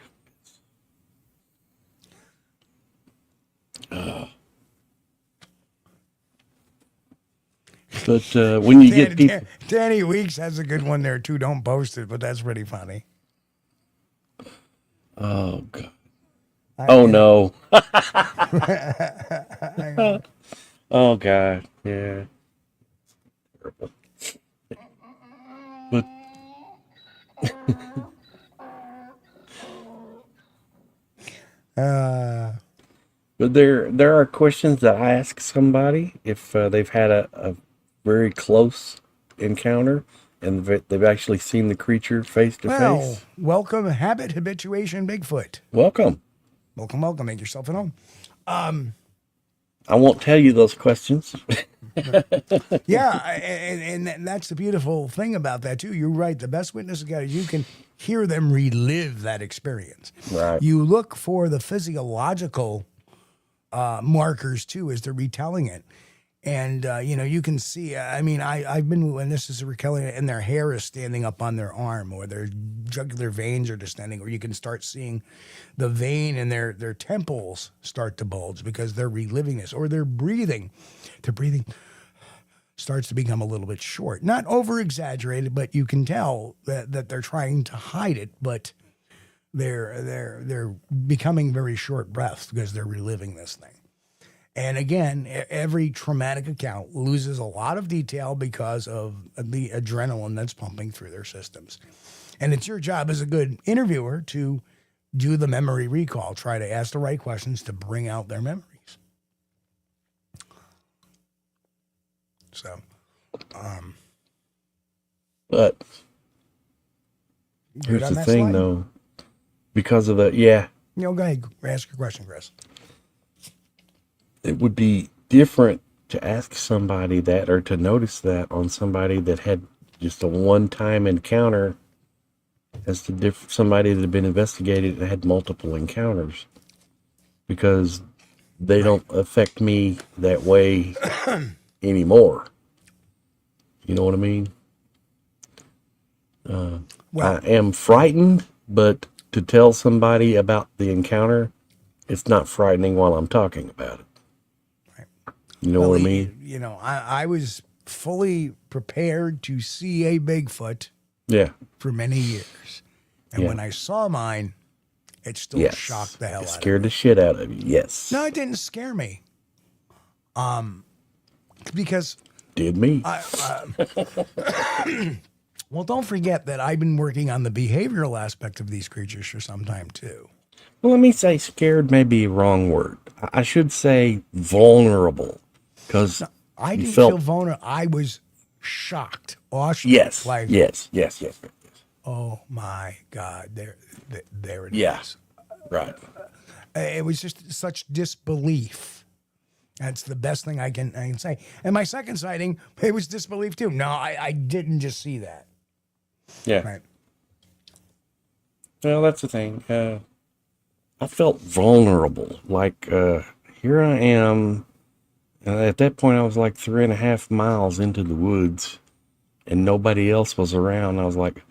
But when you get people... Danny Weeks has a good one there too. Don't boast it, but that's pretty funny. Oh, God. No. Oh, God. Yeah. But... But there are questions that I ask somebody if they've had a very close encounter and they've actually seen the creature face to face. Welcome, habit habituation Bigfoot. Welcome. Make yourself at home. I won't tell you those questions. Yeah, and that's the beautiful thing about that too. You're right. The best witness guy is you can hear them relive that experience. Right. You look for the physiological markers too as they're retelling it. And you can see. I mean, I've been when this is retelling it, and their hair is standing up on their arm, or their jugular veins are distending, or you can start seeing the vein in their temples start to bulge because they're reliving this, or they're breathing. Their breathing starts to become a little bit short, not over exaggerated, but you can tell that they're trying to hide it, but they're becoming very short breaths because they're reliving this thing. And again, every traumatic account loses a lot of detail because of the adrenaline that's pumping through their systems. And it's your job as a good interviewer to do the memory recall, try to ask the right questions to bring out their memories. So, but good here's on the that thing, slide? though, because of the yeah, Go ahead, ask your question, Chris. it would be different to ask somebody that or to notice that on somebody that had just a one-time encounter as to somebody that had been investigated and had multiple encounters, because they don't affect me that way anymore. You know what I mean? Well, I am frightened, but to tell somebody about the encounter, it's not frightening while I'm talking about it. You know what I mean? I was fully prepared to see a Bigfoot Yeah. for many years. And Yeah. when I saw mine, it still Yes. shocked the hell It out of me. scared the shit out of you. Yes. No, it didn't scare me. Because, Did me. well, don't forget that I've been working on the behavioral aspect of these creatures for some time too. Well, let me say scared may be a wrong word. I should say vulnerable, because I you didn't felt feel vulnerable. I was shocked, awestruck. yes, Like, yes. oh my God, there it is. Yeah. Right. It was just such disbelief. That's the best thing I can say. And my second sighting, it was disbelief too. No, I didn't just see that. Yeah. Right. Well, that's the thing. I felt vulnerable. Like, here I am. At that point, I was like 3.5 miles into the woods, and nobody else was around. I was like,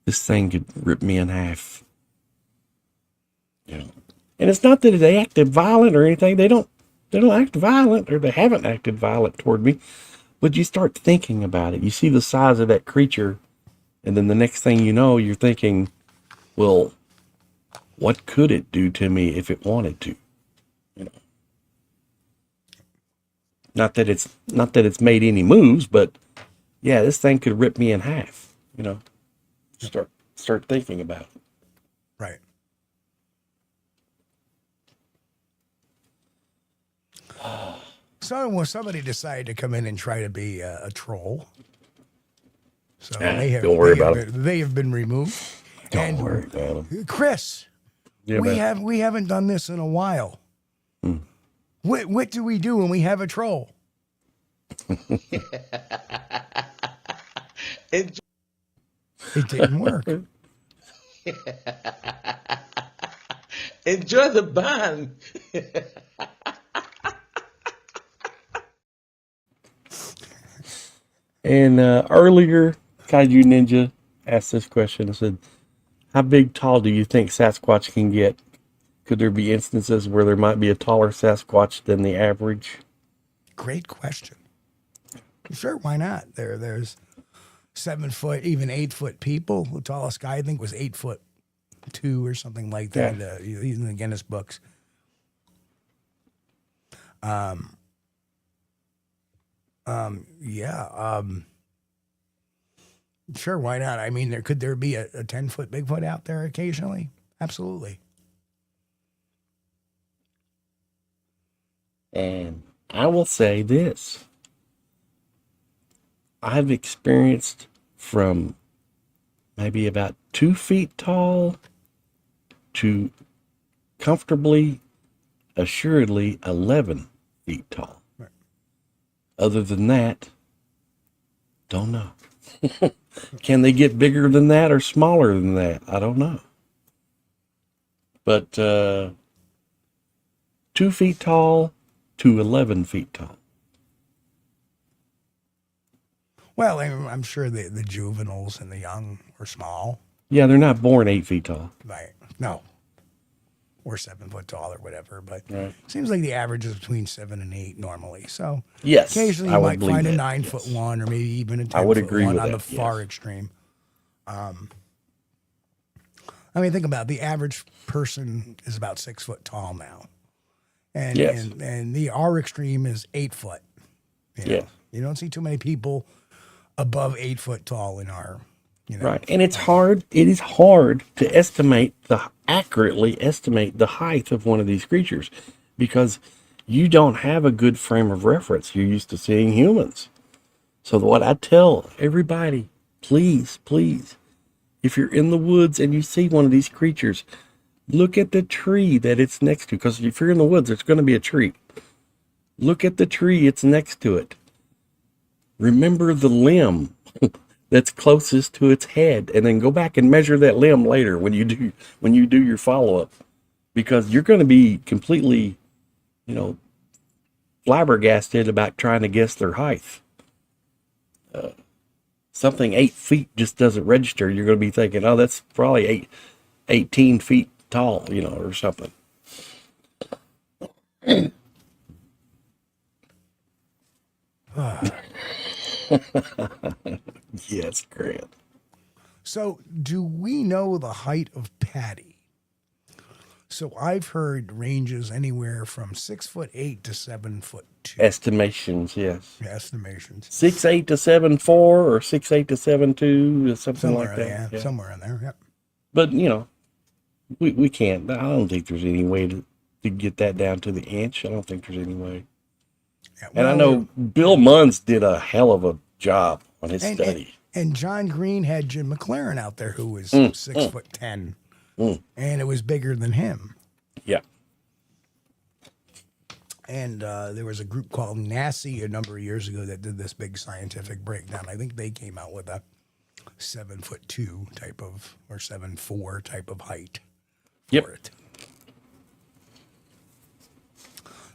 this thing could rip me in half. You know. And it's not that they acted violent or anything. They don't act violent, or they haven't acted violent toward me. But you start thinking about it. You see the size of that creature, and then the next thing you know, you're thinking, well, what could it do to me if it wanted to? You know. Not that it's made any moves, but yeah, this thing could rip me in half. You know. Start thinking about it. Right. So somebody decided to come in and try to be a troll. So Don't worry about it. They have been removed. Don't worry about it. Chris, Yeah, we haven't done this in a while. What do we do when we have a troll? It didn't work. Enjoy the band. And earlier, Kaiju Ninja asked this question. I said, how big, tall do you think Sasquatch can get? Could there be instances where there might be a taller Sasquatch than the average? Great question. Sure, why not? There's 7 foot, even 8 foot people. The tallest guy I think was 8'2" or something like that. Yeah. He's in the Guinness books. Sure, why not? I mean, could there be a 10-foot Bigfoot out there occasionally? Absolutely. And I will say this. I've experienced from maybe about 2 feet tall to comfortably, assuredly 11 feet tall. Right. Other than that, don't know. Can they get bigger than that or smaller than that? I don't know. But 2 feet tall to 11 feet tall. Well, I'm sure the juveniles and the young are small. Yeah, they're not born 8 feet tall. Right. No. Or 7 foot tall or whatever. But Right. it seems like the average is between 7 and 8 normally. So Yes, occasionally I you would might believe find a that, 9 yes. foot one or maybe even a 10 I would foot agree one with on the that, far yes. extreme. I mean, think about it. The average person is about 6 foot tall now. And, Yes. and the R extreme is 8 foot. You know? Yes. You don't see too many people above 8 foot tall in our, Right. And it is hard to accurately estimate the height of one of these creatures because you don't have a good frame of reference. You're used to seeing humans. So what I tell everybody, please, if you're in the woods and you see one of these creatures, look at the tree that it's next to. Because if you're in the woods, there's going to be a tree. Look at the tree it's next to it. Remember the limb that's closest to its head, and then go back and measure that limb later when you do your follow-up, because you're going to be completely, flabbergasted about trying to guess their height. Something 8 feet just doesn't register. You're going to be thinking, oh, that's probably 18 feet tall, or something. Yes, Grant. So, do we know the height of Patty? So, I've heard ranges anywhere from 6'8" to 7'2". Estimations, yes. Estimations. 6'8" to 7'4" or 6'8" to 7'2", something Somewhere like that. yeah, somewhere in there. Yep. But we can't. I don't think there's any way to get that down to the inch. I don't think there's any way. Yeah, And I know Bill Munns did a hell of a job on his study. And John Green had Jim McLaren out there who was 6'10", and it was bigger than him. Yeah. And there was a group called NASI a number of years ago that did this big scientific breakdown. I think they came out with a 7'2" type of, or 7'4" type of height for it.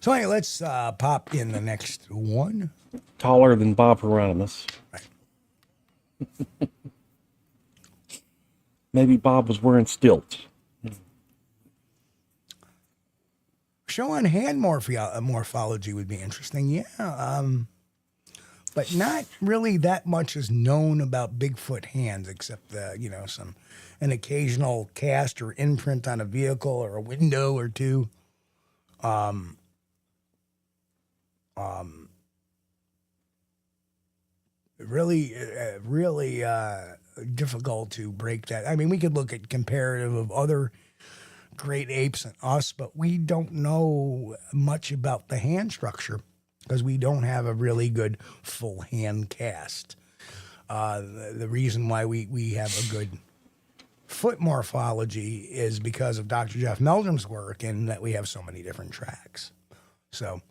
So anyway, let's pop in the next one. Taller than Bob Hieronymus. Right. Maybe Bob was wearing stilts. Show on hand morphology would be interesting. Yeah. But not really that much is known about Bigfoot hands, except an occasional cast or imprint on a vehicle or a window or two. Really difficult to break that. I mean, we could look at comparative of other great apes and us, but we don't know much about the hand structure because we don't have a really good full hand cast. The reason why we have a good foot morphology is because of Dr. Jeff Meldrum's work and that we have so many different tracks. So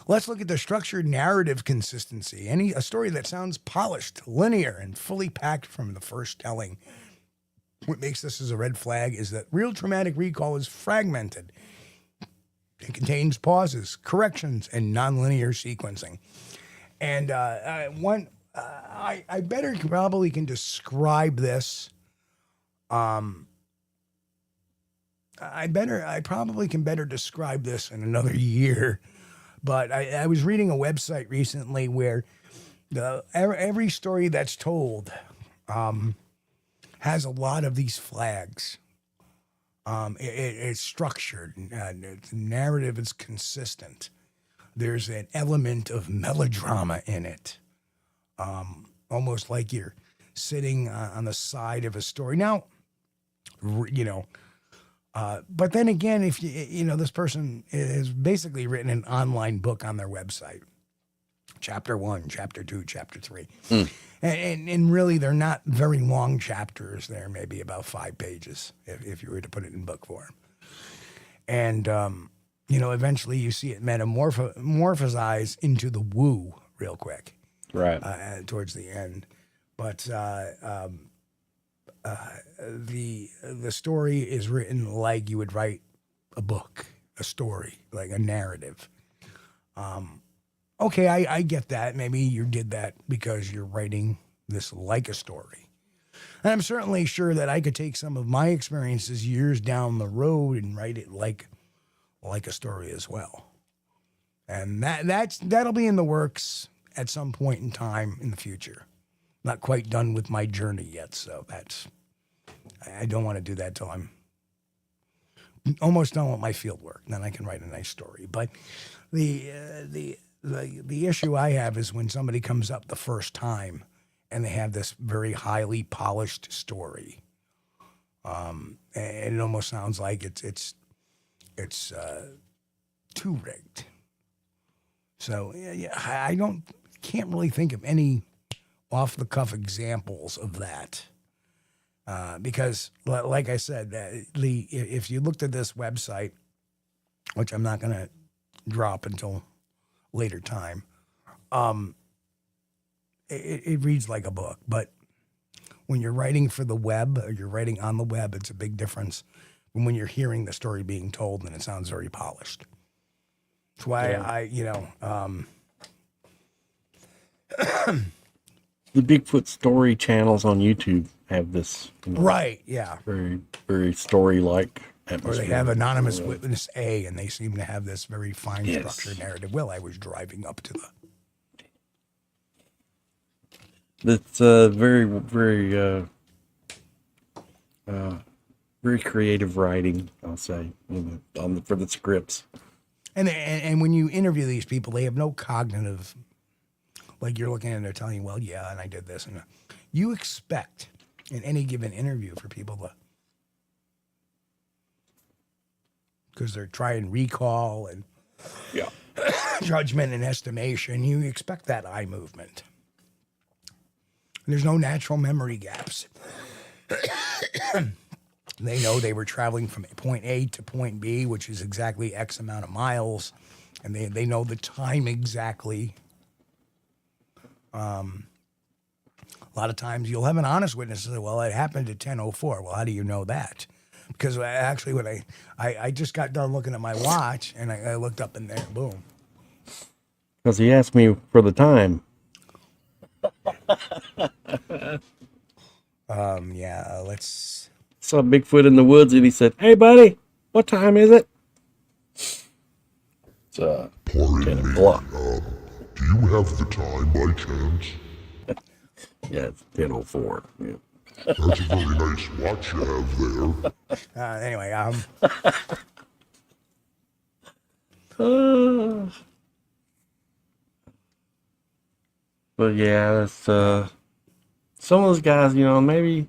let's look at the structured narrative consistency. A story that sounds polished, linear, and fully packed from the first telling. What makes this as a red flag is that real traumatic recall is fragmented. It contains pauses, corrections, and nonlinear sequencing. And I probably can describe this. I probably can better describe this in another year. But I was reading a website recently where every story that's told has a lot of these flags. It's structured. The narrative is consistent. There's an element of melodrama in it, almost like you're sitting on the side of a story. Now, but then again, if this person has basically written an online book on their website, chapter 1, chapter 2, chapter 3. And really, they're not very long chapters. They're maybe about 5 pages if you were to put it in book form. And eventually you see it metamorphosize into the woo real quick. Right. Towards the end. But the story is written like you would write a book, a story, like a narrative. Okay, I get that. Maybe you did that because you're writing this like a story. And I'm certainly sure that I could take some of my experiences years down the road and write it like a story as well. And that'll be in the works at some point in time in the future. Not quite done with my journey yet, so I don't want to do that till I'm almost done with my field work. Then I can write a nice story. But the issue I have is when somebody comes up the first time and they have this very highly polished story, and it almost sounds like it's too rigged. So I can't really think of any off the cuff examples of that, because like I said, if you looked at this website, which I'm not going to drop until later time, it reads like a book. But when you're writing for the web or you're writing on the web, it's a big difference from when you're hearing the story being told and it sounds very polished. That's why the Bigfoot story channels on YouTube have this, right? Yeah, very, very story-like atmosphere. Or they have anonymous witness A, and they seem to have this very fine structured narrative. Well, I was driving up to the. It's very, very, very creative writing, I'll say, for the scripts. And when you interview these people, they have no cognitive, like you're looking at and they're telling you, well, yeah, and I did this. And you expect in any given interview for people to, because they're trying recall and judgment and estimation, you expect that eye movement. There's no natural memory gaps. They know they were traveling from point A to point B, which is exactly X amount of miles, and they know the time exactly. A lot of times you'll have an honest witness say, well, it happened at 10:04. Well, how do you know that? Because actually when I just got done looking at my watch, and I looked up in there, boom. Because he asked me for the time. Let's... Saw Bigfoot in the woods, and he said, "Hey, buddy, what time is it?" It's 10 o'clock. Do you have the time by chance? Yeah, it's 10:04. Yeah. That's a very nice watch you have there. Anyway, But yeah, that's some of those guys, maybe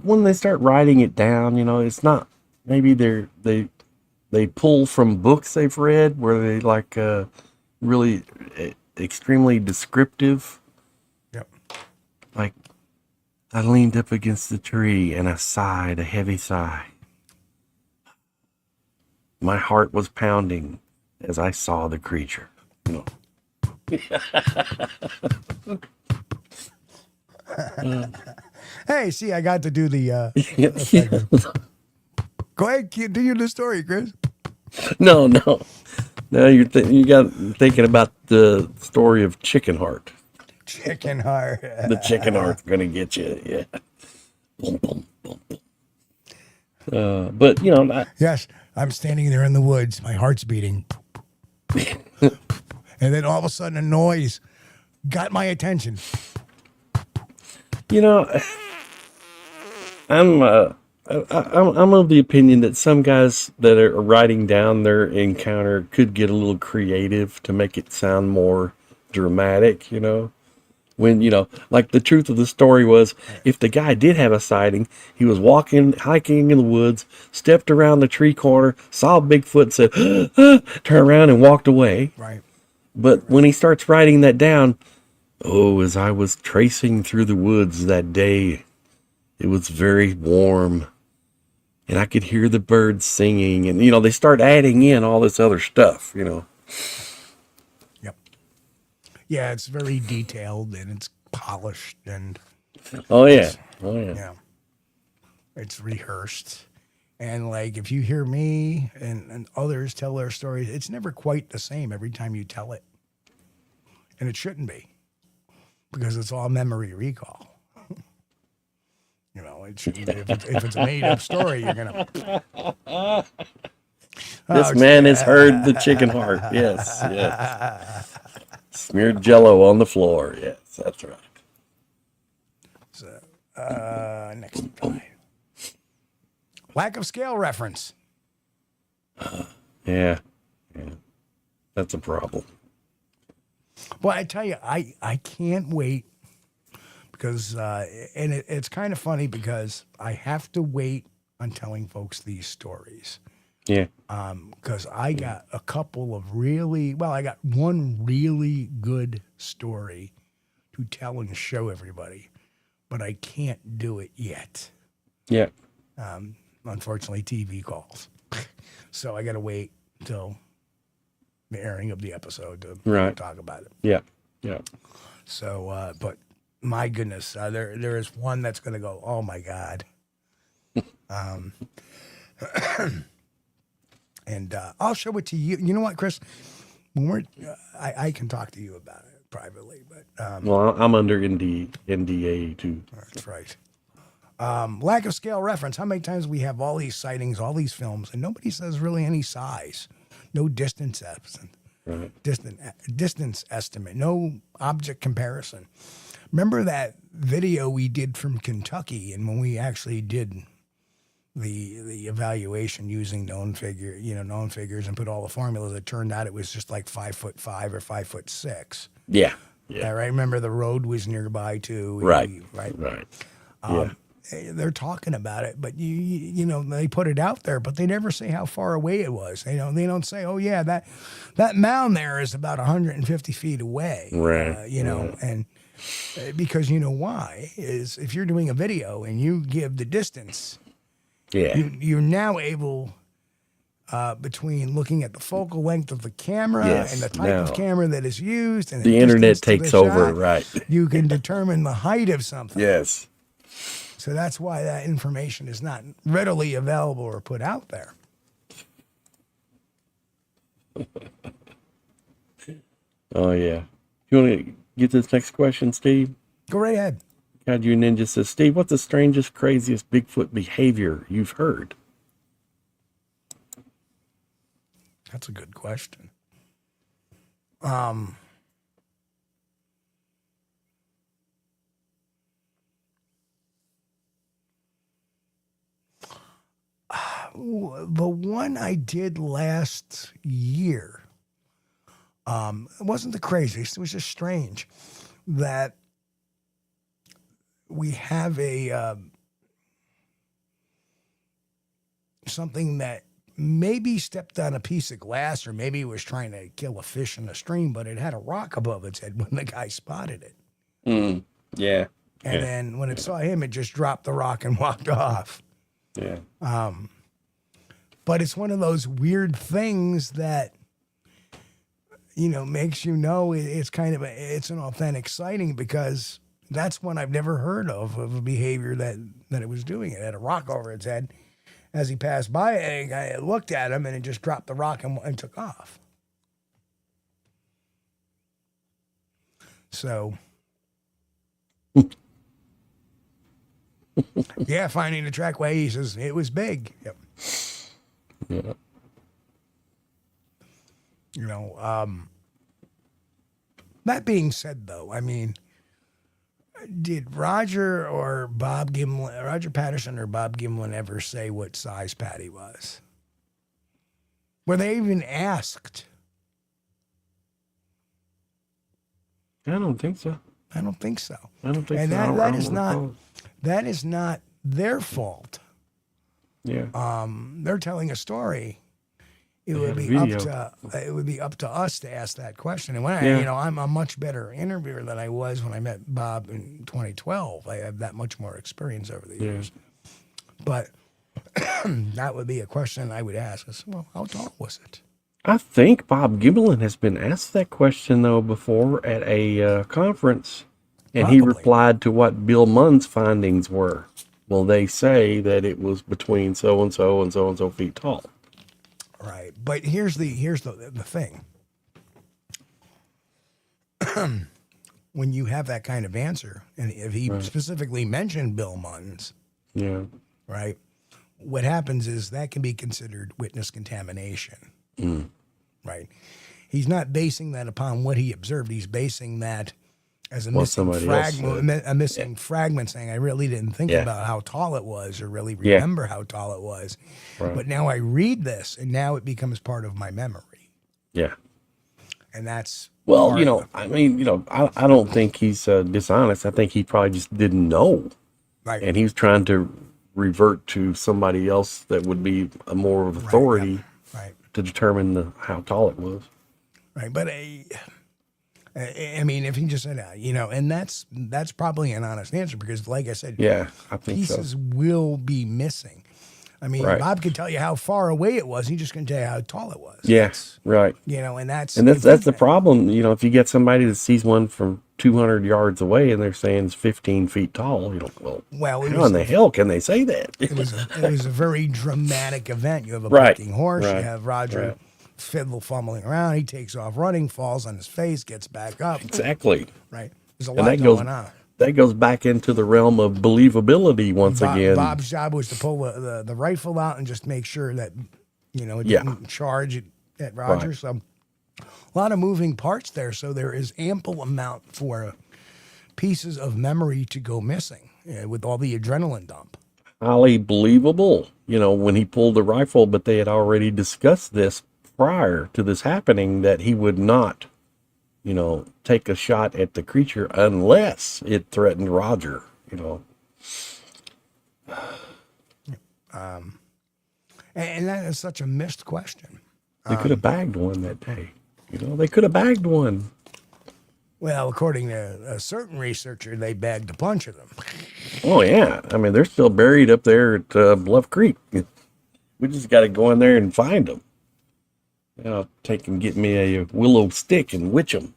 when they start writing it down, it's not, maybe they pull from books they've read where they like really extremely descriptive. Yep. Like, I leaned up against the tree and I sighed a heavy sigh. My heart was pounding as I saw the creature. Hey, see, I got to do the. Go ahead, do you the story, Chris? No. You got thinking about the story of Chicken Heart. Chicken Heart. The Chicken Heart's gonna get you, yeah. Boom, boom, boom, boom. But yes, I'm standing there in the woods. My heart's beating, and then all of a sudden, a noise got my attention. I'm of the opinion that some guys that are writing down their encounter could get a little creative to make it sound more dramatic, when, like the truth of the story was, if the guy did have a sighting, he was hiking in the woods, stepped around the tree corner, saw Bigfoot, said, turned around and walked away. Right. But when he starts writing that down, as I was tracing through the woods that day, it was very warm and I could hear the birds singing, and they start adding in all this other stuff. Yep. Yeah, it's very detailed and it's polished and Oh yeah, it's rehearsed. And like if you hear me and others tell their stories, it's never quite the same every time you tell it. And it shouldn't be, because it's all memory recall. It shouldn't be. If it's a made up story, you're gonna. this man has heard the chicken heart. Yes. Smeared Jello on the floor. Yes, that's right. So, next slide. Lack of scale reference. Yeah, that's a problem. Well, I tell you, I can't wait because, and it's kind of funny because I have to wait on telling folks these stories. Yeah. Because I got a couple of I got one really good story to tell and show everybody, but I can't do it yet. Yeah. Unfortunately, TV calls. So I got to wait until the airing of the episode to talk about it. Yeah. So, but my goodness, there is one that's going to go, oh my God. And I'll show it to you. You know what, Chris? When I can talk to you about it privately, but well, I'm under NDA too. That's right. Lack of scale reference. How many times we have all these sightings, all these films, and nobody says really any size, no distance estimate, distance estimate, no object comparison. Remember that video we did from Kentucky, and when we actually did the evaluation using known figures and put all the formulas, it turned out it was just like 5'5" or 5'6". Yeah. Right. Remember the road was nearby too. Right. Yeah. They're talking about it, but they put it out there, but they never say how far away it was. They don't say, oh yeah, that mound there is about 150 feet away. Right. And because why is if you're doing a video and you give the distance, you're now able between looking at the focal length of the camera and the type of camera that is used, and the internet takes over, right? You can determine the height of something. Yes. So that's why that information is not readily available or put out there. Oh, yeah. You want to get this next question, Steve? Go right ahead. God, you Ninja says, Steve, what's the strangest, craziest Bigfoot behavior you've heard? That's a good question. The one I did last year, it wasn't the craziest. It was just strange that we have something that maybe stepped on a piece of glass, or maybe it was trying to kill a fish in a stream, but it had a rock above its head when the guy spotted it. Yeah. And then when it saw him, it just dropped the rock and walked off. Yeah. But it's one of those weird things that, makes it's kind of it's an authentic sighting, because that's one I've never heard of a behavior that it was doing. It had a rock over its head as he passed by, and I looked at him, and it just dropped the rock and took off. So, finding the trackway, he says it was big. Yep. Yeah. That being said, though, I mean, did Roger Patterson or Bob Gimlin ever say what size Patty was? Were they even asked? I don't think so. I don't think so. And that is not their fault. Yeah. They're telling a story. It would be up to us to ask that question. And when I'm a much better interviewer than I was when I met Bob in 2012. I have that much more experience over the years. But That would be a question I would ask. Is, well, how tall was it? I think Bob Gimlin has been asked that question, though, before at a conference, and he Probably. replied to what Bill Munn's findings were. Well, they say that it was between so-and-so and so-and-so feet tall. Right. But here's the thing. When you have that kind of answer, and if he specifically mentioned Bill Munn's, Yeah. right, what happens is that can be considered witness contamination. Right. He's not basing that upon what he observed. He's basing that as a missing fragment, fragment, saying, I really didn't think about how tall it was or really remember how tall it was. Right. But now I read this and now it becomes part of my memory. Yeah. And that's, well, I don't think he's dishonest. I think he probably just didn't know. right. And he was trying to revert to somebody else that would be a more of authority Right. to determine how tall it was. Right. But I mean, if he just said, and that's probably an honest answer because, like I said, Yeah, I think pieces so. will be missing. I mean, Right. Bob could tell you how far away it was. He just couldn't tell you how tall it was. Yes, right. And that's the problem. If you get somebody that sees one from 200 yards away and they're saying it's 15 feet tall, Well, how in the hell can they say that? It was a very dramatic event. You have a Right. bucking horse. Right. You have Roger Fiddle fumbling around. He takes off running, falls on his face, gets back up. Exactly. Right. There's a And lot going on. That goes back into the realm of believability once again. Bob's job was to pull the rifle out and just make sure that, it didn't charge at Roger. Right. So a lot of moving parts there. So there is ample amount for pieces of memory to go missing with all the adrenaline dump. Highly believable, when he pulled the rifle, but they had already discussed this prior to this happening, that he would not, take a shot at the creature unless it threatened Roger, And that is such a missed question. They could have bagged one that day. They could have bagged one. Well, according to a certain researcher, they bagged a bunch of them. Oh, yeah. I mean, they're still buried up there at Bluff Creek. We just got to go in there and find them. Take and get me a willow stick and witch them,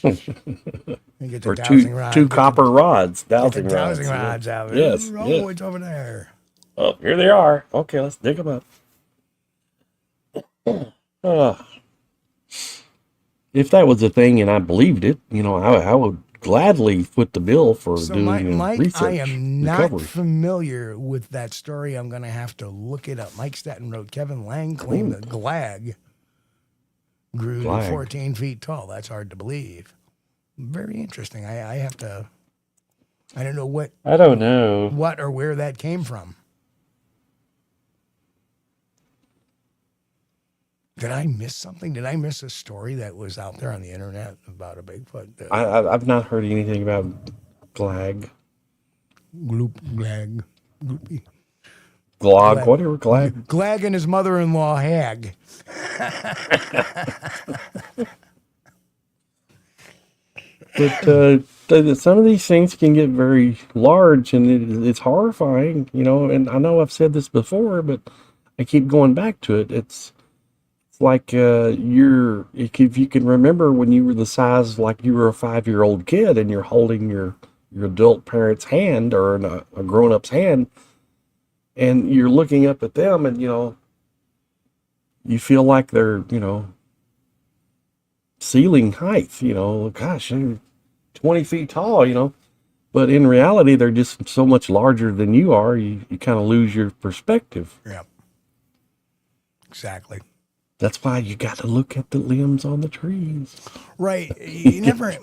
Get the Or dowsing rod. two copper rods, Get the dowsing dowsing rods. rods out. Yes, Oh, yes. it's over there. Oh, here they are. Okay, let's dig them up. If that was a thing and I believed it, I would gladly foot the bill for So, doing Mike, research. I am not recovery. familiar with that story. I'm going to have to look it up. Mike Staten wrote, Kevin Lang claimed that Glag grew to 14 feet tall. That's hard to believe. Very interesting. I have to, I don't know what or where that came from. Did I miss something? Did I miss a story that was out there on the internet about a Bigfoot? I've not heard anything about Glag. Glag. Gloopy. Glog, whatever, Glag. Glag and his mother-in-law, Hag. But some of these things can get very large, and it's horrifying, and I know I've said this before, but I keep going back to it. It's like if you can remember when you were the size, like you were a 5-year-old kid and you're holding your adult parent's hand or a grown-up's hand, and you're looking up at them and, you feel like they're, ceiling height, gosh, they're 20 feet tall, but in reality, they're just so much larger than you are. You kind of lose your perspective. Yeah. Exactly. That's why you got to look at the limbs on the trees. Right. You never,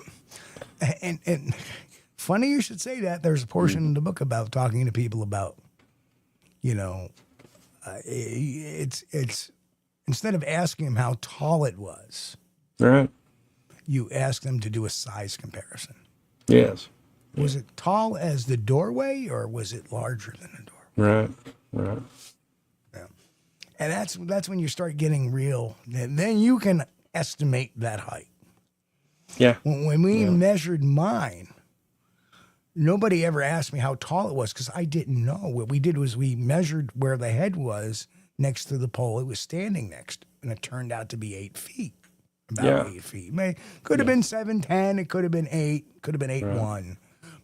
and funny you should say that. There's a portion in the book about talking to people about, it's instead of asking them how tall it was, Right. you ask them to do a size comparison. Yes. Was it tall as the doorway or was it larger than the doorway? Right. Yeah. And that's when you start getting real. And then you can estimate that height. Yeah. When we measured mine, nobody ever asked me how tall it was because I didn't know. What we did was we measured where the head was next to the pole it was standing next, and it turned out to be 8 feet. About 8 feet. Could have been 7'10", it could have been 8, could have been 8'1",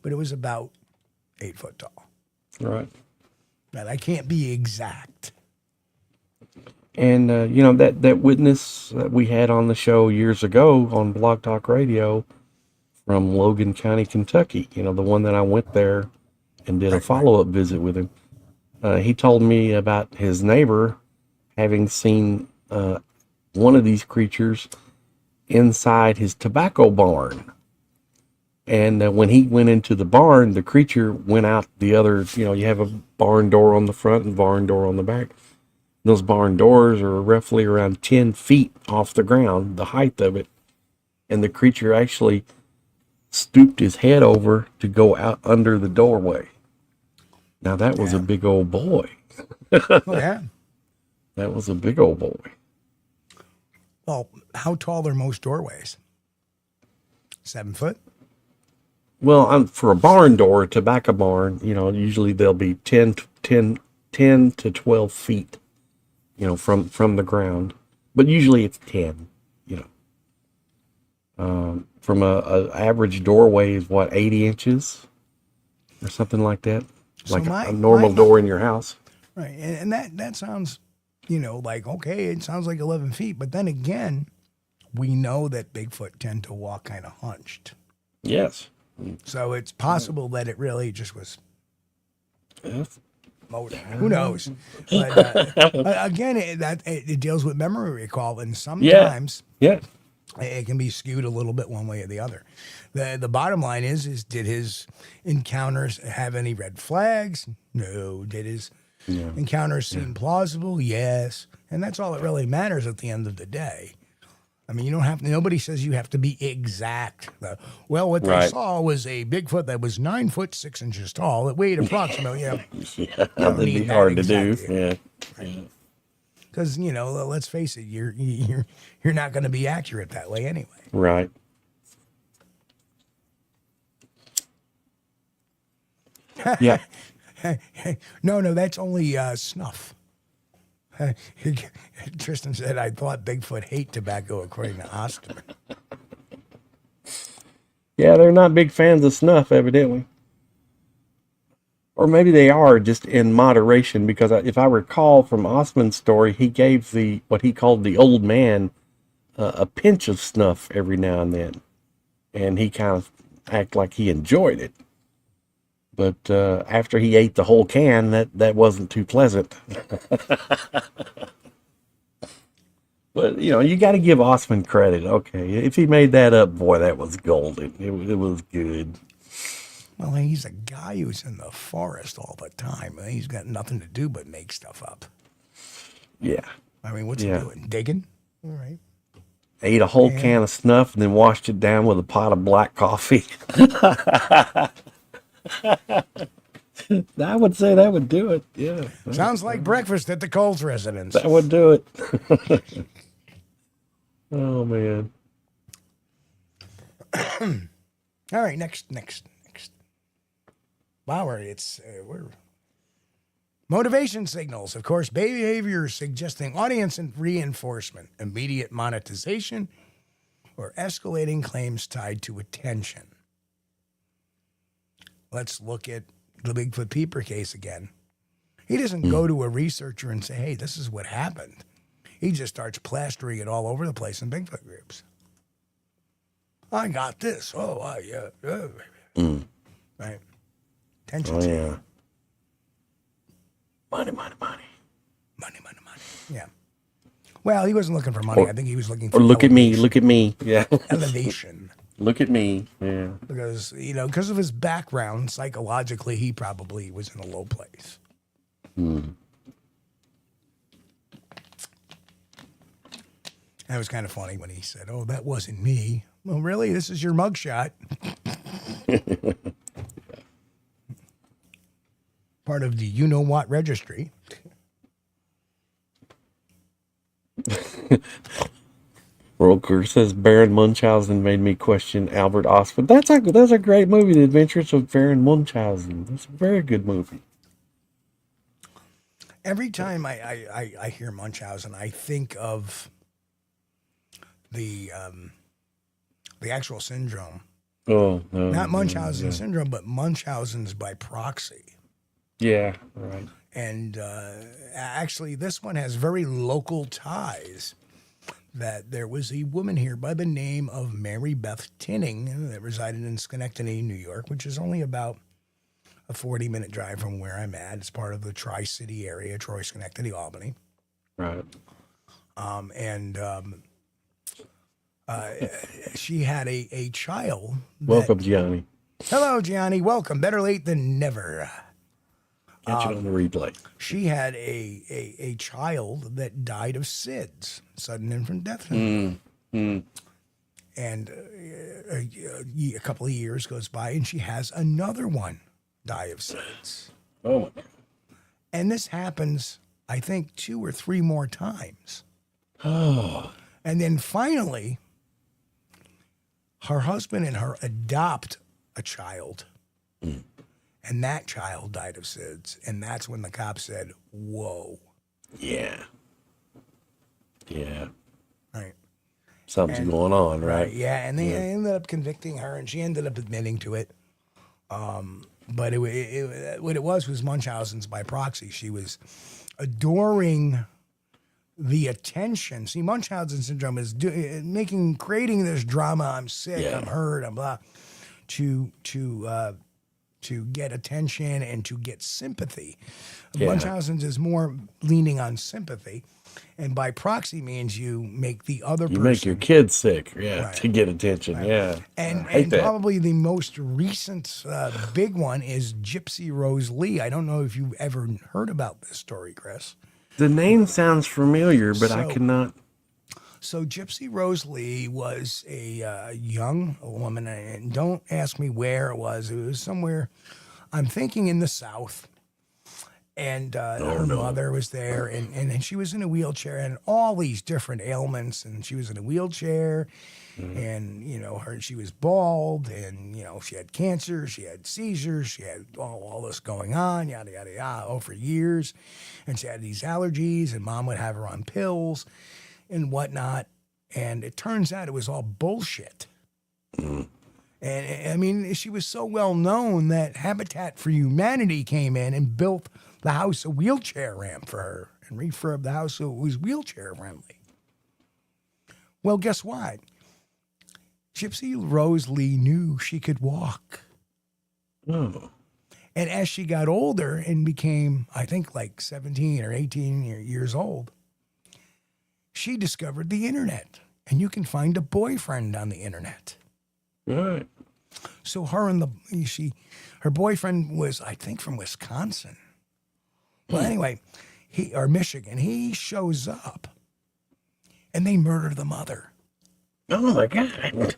but it was about 8 foot tall. Right. Now, that can't be exact. And, that witness that we had on the show years ago on Blog Talk Radio from Logan County, Kentucky, the one that I went there and did a follow-up visit with him. He told me about his neighbor having seen one of these creatures inside his tobacco barn. And when he went into the barn, the creature went out the other, you have a barn door on the front and barn door on the back. Those barn doors are roughly around 10 feet off the ground, the height of it. And the creature actually stooped his head over to go out under the doorway. Now that was a big old boy. Oh, yeah. That was a big old boy. Well, how tall are most doorways? 7 foot? Well, for a barn door, a tobacco barn, usually they'll be 10 to 12 feet, from the ground. But usually it's 10, From a average doorway is 80 inches or something like that? So like a normal door in your house. Right. And that sounds, like, okay, it sounds like 11 feet. But then again, we know that Bigfoot tend to walk kind of hunched. Yes. So it's possible that it really just was Yes. motive. Who knows? But again, it deals with memory recall. And sometimes it can be skewed a little bit one way or the other. The bottom line is did his encounters have any red flags? No. Did his encounters seem plausible? Yes. And that's all that really matters at the end of the day. I mean, nobody says you have to be exact. What they saw was a Bigfoot that was 9 foot 6 inches tall that weighed approximately, that'd be hard to do. Yeah. Because, let's face it, you're not going to be accurate that way anyway. Right. Yeah. No, that's only snuff. Tristan said, I thought Bigfoot hate tobacco, according to Osterman. Yeah, they're not big fans of snuff, evidently. Or maybe they are, just in moderation, because if I recall from Osman's story, he gave what he called the old man a pinch of snuff every now and then. And he kind of acted like he enjoyed it. But after he ate the whole can, that wasn't too pleasant. But, you got to give Osman credit. Okay, if he made that up, boy, that was golden. It was good. Well, he's a guy who's in the forest all the time. He's got nothing to do but make stuff up. Yeah. I mean, what's he doing? Digging? All right. Ate a whole can of snuff and then washed it down with a pot of black coffee. I would say that would do it. Yeah. Sounds like breakfast at the Kulls residence. That would do it. Oh, man. All right, next. Wow, we're motivation signals. Of course, behavior suggesting audience and reinforcement, immediate monetization, or escalating claims tied to attention. Let's look at the Bigfoot Peeper case again. He doesn't go to a researcher and say, hey, this is what happened. He just starts plastering it all over the place in Bigfoot groups. I got this. Oh, yeah. Right. Attention. Oh, yeah. Money. Yeah. Well, he wasn't looking for money. I think he was looking for look at me. Yeah. Elevation. Look at me. Yeah. Because, because of his background, psychologically, he probably was in a low place. That was kind of funny when he said, oh, that wasn't me. Well, really? This is your mugshot. Part of the you-know-what registry. Roker says Baron Munchausen made me question Albert Austin. That's a great movie, The Adventures of Baron Munchausen. That's a very good movie. Every time I hear Munchausen, I think of the actual syndrome. Oh, no. Not Munchausen syndrome, but Munchausen's by proxy. Yeah, right. And actually, this one has very local ties. That there was a woman here by the name of Mary Beth Tinning that resided in Schenectady, New York, which is only about a 40-minute drive from where I'm at. It's part of the Tri-City area, Troy, Schenectady, Albany. Right. She had a child. Welcome, Gianni. Hello, Gianni. Welcome. Better late than never. Catch it on the replay. She had a child that died of SIDS, sudden infant death syndrome. And a couple of years goes by, and she has another one die of SIDS. Oh, my God. And this happens, I think, 2 or 3 more times. Oh. And then finally, her husband and her adopt a child. And that child died of SIDS. And that's when the cops said, whoa. Yeah. Yeah. Right. Something's going on, right? Yeah, and they ended up convicting her, and she ended up admitting to it. But what it was Munchausen's by proxy. She was adoring the attention. See, Munchausen syndrome is creating this drama. I'm sick. I'm hurt. I'm blah. To get attention and to get sympathy. Munchausen's is more leaning on sympathy, and by proxy means you make the other person. You make your kids sick, right, to get attention, right. And probably the most recent big one is Gypsy Rose Lee. I don't know if you've ever heard about this story, Chris. The name sounds familiar, but I cannot. So Gypsy Rose Lee was a young woman, and don't ask me where it was. It was somewhere, I'm thinking in the South. And her mother was there, and she was in a wheelchair, and all these different ailments, and she was in a wheelchair, and, she was bald, and, she had cancer, she had seizures, she had all this going on, yada, yada, yada, for years. And she had these allergies, and mom would have her on pills and whatnot, and it turns out it was all bullshit. And I mean, she was so well known that Habitat for Humanity came in and built the house a wheelchair ramp for her and refurbed the house so it was wheelchair friendly. Well, guess what? Gypsy Rose Lee knew she could walk. Oh. And as she got older and became, I think, like 17 or 18 years old, she discovered the internet, and you can find a boyfriend on the internet. Right. So her boyfriend was, I think, from Wisconsin. Well, anyway, Michigan. He shows up, and they murder the mother. Oh my God!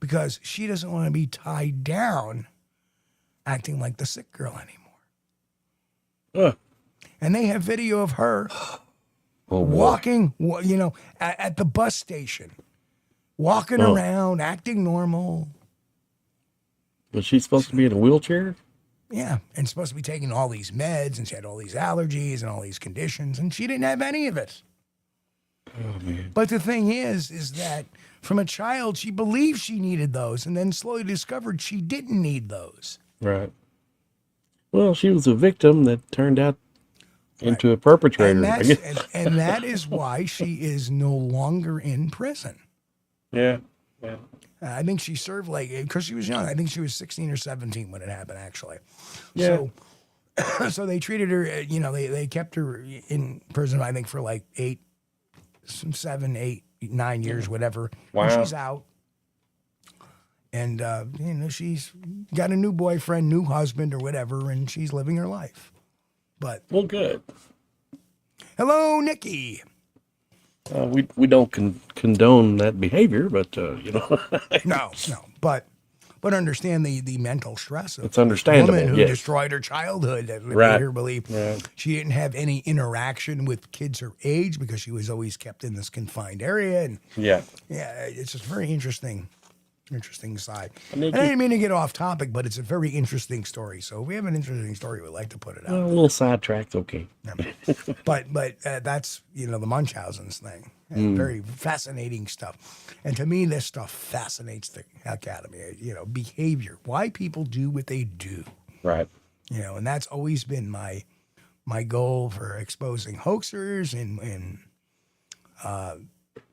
Because she doesn't want to be tied down, acting like the sick girl anymore. And they have video of her. Walking, at the bus station, walking around, acting normal. Was she supposed to be in a wheelchair? Yeah, and supposed to be taking all these meds, and she had all these allergies and all these conditions, and she didn't have any of it. Oh, man. But the thing is that from a child, she believed she needed those, and then slowly discovered she didn't need those. Right. Well, she was a victim that turned out into a perpetrator. And that is why she is no longer in prison. Yeah. I think she served because she was young. I think she was 16 or 17 when it happened, actually. Yeah. So they treated her, they kept her in prison, I think, for 7, 8, 9 years, whatever. Wow. And she's out. And, she's got a new boyfriend, new husband or whatever, and she's living her life. But well, good. Hello, Nikki. We don't condone that behavior, but No. But but understand the mental stress of It's understandable, a woman who yes. destroyed her childhood that made Right. her believe she didn't have any interaction with kids her age because she was always kept in this confined area. And Yeah. it's just very interesting side. I And think I didn't mean to get off topic, but it's a very interesting story. So if we have an interesting story, we'd like to put it Well, a out. little sidetracked, okay. But that's the Munchausen's thing. Very fascinating stuff. And to me, this stuff fascinates the heck out of me. Behavior, why people do what they do. Right. And that's always been my goal for exposing hoaxers and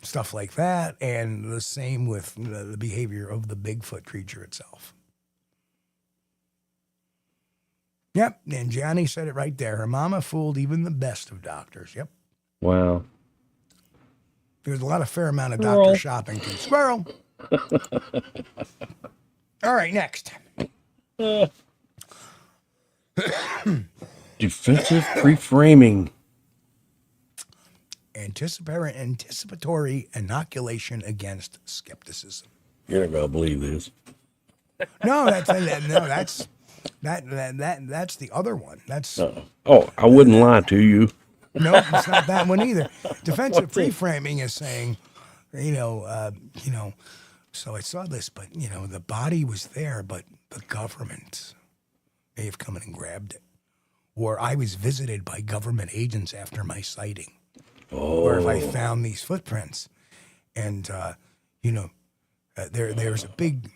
stuff like that, and the same with the behavior of the Bigfoot creature itself. Yep, and Johnny said it right there. Her mama fooled even the best of doctors. Yep. Wow. There's a fair amount of Squirrel. doctor shopping too. Squirrel. All right, next. Defensive pre-framing. Anticipatory inoculation against skepticism. You're not gonna believe this. No, that's the other one. That's Oh, I wouldn't lie to you. no, it's not that one either. Defensive pre-framing is saying, so I saw this, but the body was there, but the government may have come in and grabbed it, or I was visited by government agents after my sighting. Or if I found these footprints, and there's a big.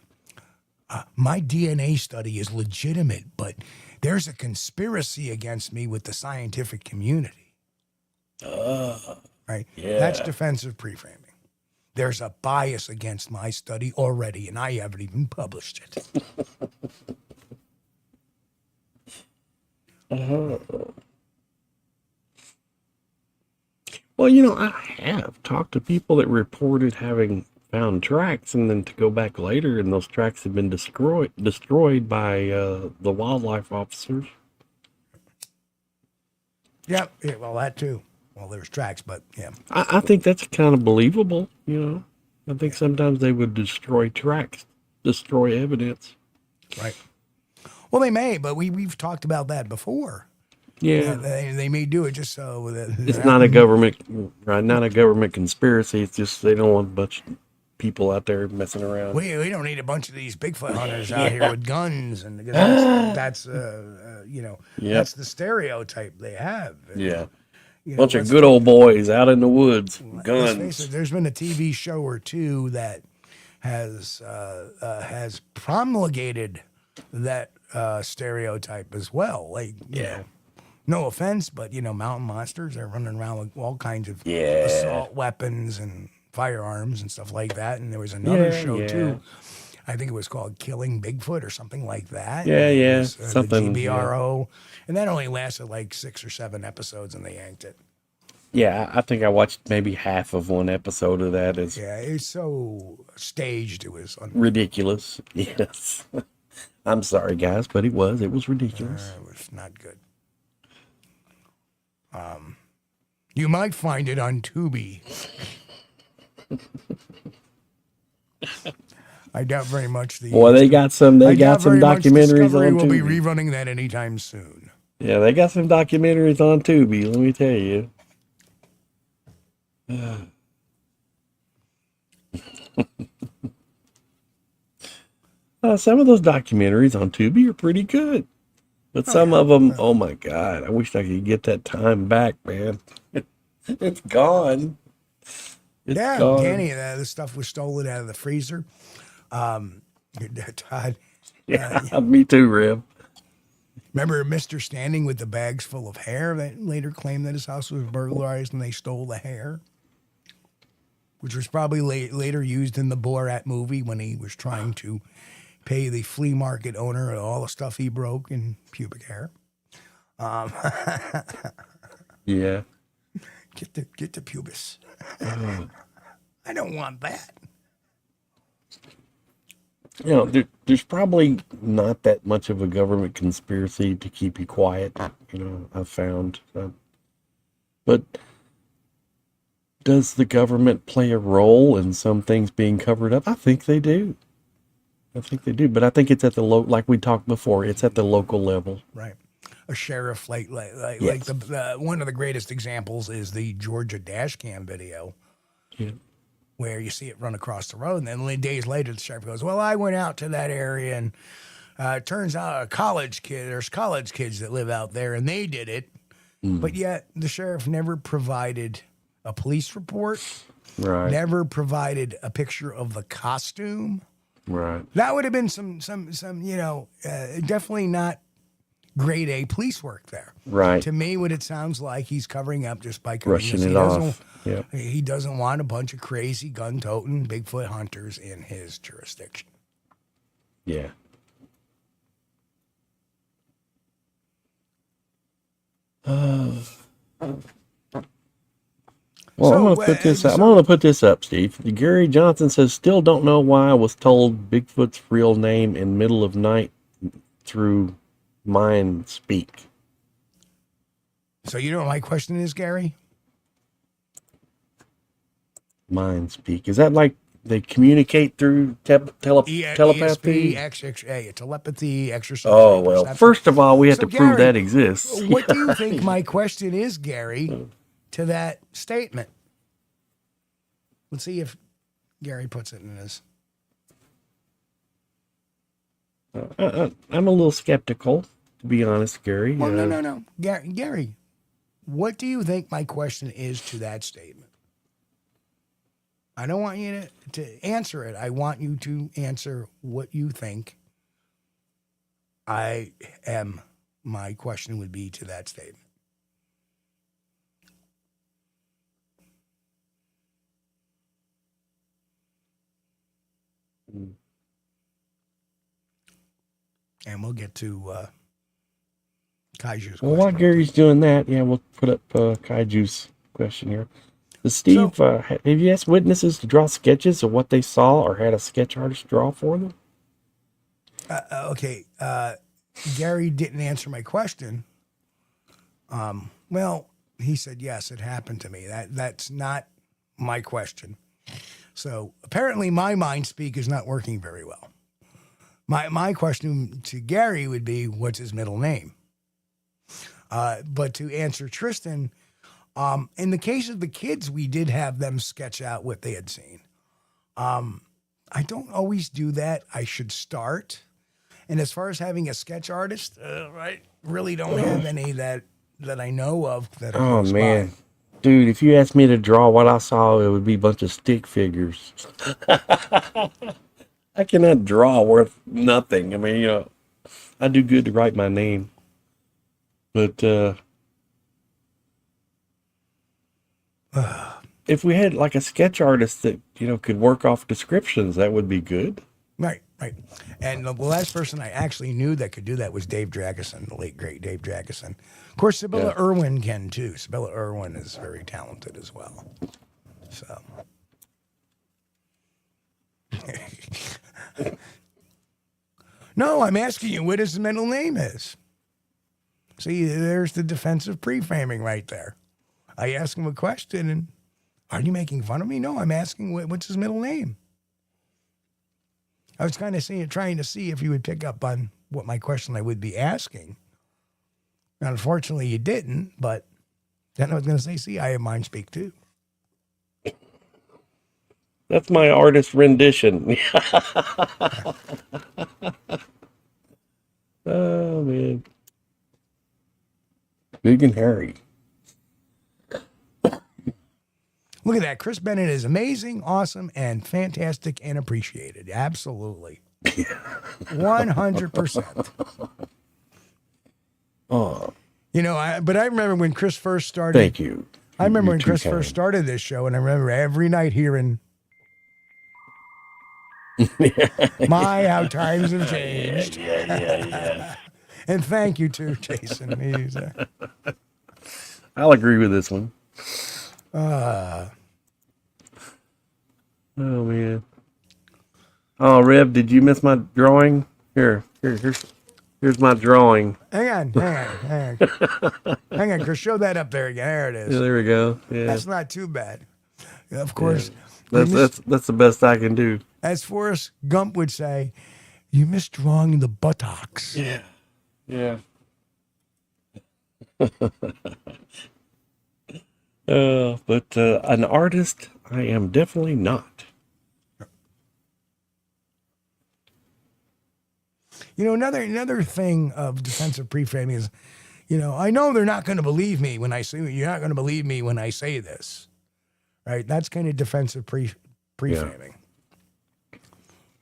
My DNA study is legitimate, but there's a conspiracy against me with the scientific community. Right? Yeah. That's defensive pre-framing. There's a bias against my study already, and I haven't even published it. Well, I have talked to people that reported having found tracks, and then to go back later, and those tracks have been destroyed by the wildlife officers. Yep. Yeah, well, that too. Well, there's tracks, but yeah. I think that's kind of believable. I think sometimes they would destroy tracks, destroy evidence. Right. Well, they may, but we've talked about that before. Yeah, they may do it just so that it's not a government, right? Not a government conspiracy. It's just they don't want a bunch of people out there messing around. We don't need a bunch of these Bigfoot hunters out here with guns, and that's that's the stereotype they have. Yeah, bunch of good old boys out in the woods, Let's face guns. it, there's been a TV show or two that has promulgated that stereotype as well. Like, no offense, but mountain monsters are running around with all kinds of assault weapons and firearms and stuff like that. And there was another show too. I think it was called Killing Bigfoot or something like that. Yeah, Was, something. The GBRO, and that only lasted like 6 or 7 episodes, and they yanked it. Yeah, I think I watched maybe half of one episode of that. It's It's so staged. It was ridiculous. Yes. I'm sorry, guys, but it was ridiculous. It was not good. You might find it on Tubi. I doubt very much They got some documentaries Discovery on will be Tubi. rerunning that anytime soon. Yeah, they got some documentaries on Tubi, let me tell you. Some of those documentaries on Tubi are pretty good. But some of them, oh my God, I wish I could get that time back, man. It's gone. It's gone. Danny, this stuff was stolen out of the freezer. Todd, Yeah, me too, Rev. remember Mr. Standing with the bags full of hair that later claimed that his house was burglarized and they stole the hair? Which was probably later used in the Borat movie when he was trying to pay the flea market owner all the stuff he broke in pubic hair. Yeah. Get the pubis. I don't want that. There's probably not that much of a government conspiracy to keep you quiet, I've found. But does the government play a role in some things being covered up? I think they do. I think they do, but I think it's at the like we talked before, it's at the local level. Right. A sheriff, like Yes. the one of the greatest examples is the Georgia dash cam video, Yeah. where you see it run across the road, and then days later the sheriff goes, "Well, I went out to that area, and it turns out there's college kids that live out there, and they did it." But yet the sheriff never provided a police report, Right. never provided a picture of the costume. Right. That would have been some definitely not grade A police work there. Right. To me, what it sounds like, he's covering up just by covering Brushing this. it off. Yeah. He doesn't want a bunch of crazy gun-toting Bigfoot hunters in his jurisdiction. Yeah. Well, So, I'm going to put this up. I'm going to put this up, Steve. Gary Johnson says, still don't know why I was told Bigfoot's real name in middle of night through mind speak. So you know what my question is, Gary? Mind speak. Is that like they communicate through telepathy? ESP, telepathy, exercise. Oh, well, first of all, we have to prove Gary, that exists. What do you think my question is, Gary, to that statement? Let's see if Gary puts it in his. I'm a little skeptical, to be honest, Gary. Well, no. Gary, what do you think my question is to that statement? I don't want you to answer it. I want you to answer what you think my question would be to that statement. And we'll get to Kaiju's question. Well, while Gary's doing that, we'll put up Kaiju's question here. Steve, have you asked witnesses to draw sketches of what they saw or had a sketch artist draw for them? Okay. Gary didn't answer my question. Well, he said, yes, it happened to me. That's not my question. So apparently my mind speak is not working very well. My question to Gary would be, what's his middle name? But to answer Tristan, in the case of the kids, we did have them sketch out what they had seen. I don't always do that. I should start. And as far as having a sketch artist, I really don't have any that I know of that are close by. Dude, if you asked me to draw what I saw, it would be a bunch of stick figures. I cannot draw worth nothing. I mean, I do good to write my name. But if we had like a sketch artist that, could work off descriptions, that would be good. Right. And the last person I actually knew that could do that was Dave Drageson, the late, great Dave Drageson. Of course, Sibylla Irwin can too. Sibylla Irwin is very talented as well. So. No, I'm asking you what his middle name is. See, there's the defensive pre-framing right there. I ask him a question, and are you making fun of me? No, I'm asking what's his middle name. I was kind of trying to see if you would pick up on what my question I would be asking. Unfortunately, you didn't, but then I was going to say, see, I have mind speak too. That's my artist rendition. Oh, man. Big and hairy. Look at that. Chris Bennett is amazing, awesome, and fantastic and appreciated. Absolutely. 100%. Oh. But I remember when Chris first started. Thank you. I remember when Chris first started this show, and I remember every night hearing, my, how times have changed. Yeah. And thank you too, Jason. I'll agree with this one. Oh, man. Oh, Rev, did you miss my drawing? Here's my drawing. Hang on. Hang on, Chris. Show that up there again. There it is. Yeah, there we go. Yeah. That's not too bad. Of course. Yeah. That's the best I can do. As Forrest Gump would say, You misdrawing the buttocks. Yeah. Yeah. But an artist, I am definitely not. You know, another thing of defensive preframing is, you know, I know they're not going to believe me when I say, you're not going to believe me when I say this, right? That's kind of defensive preframing.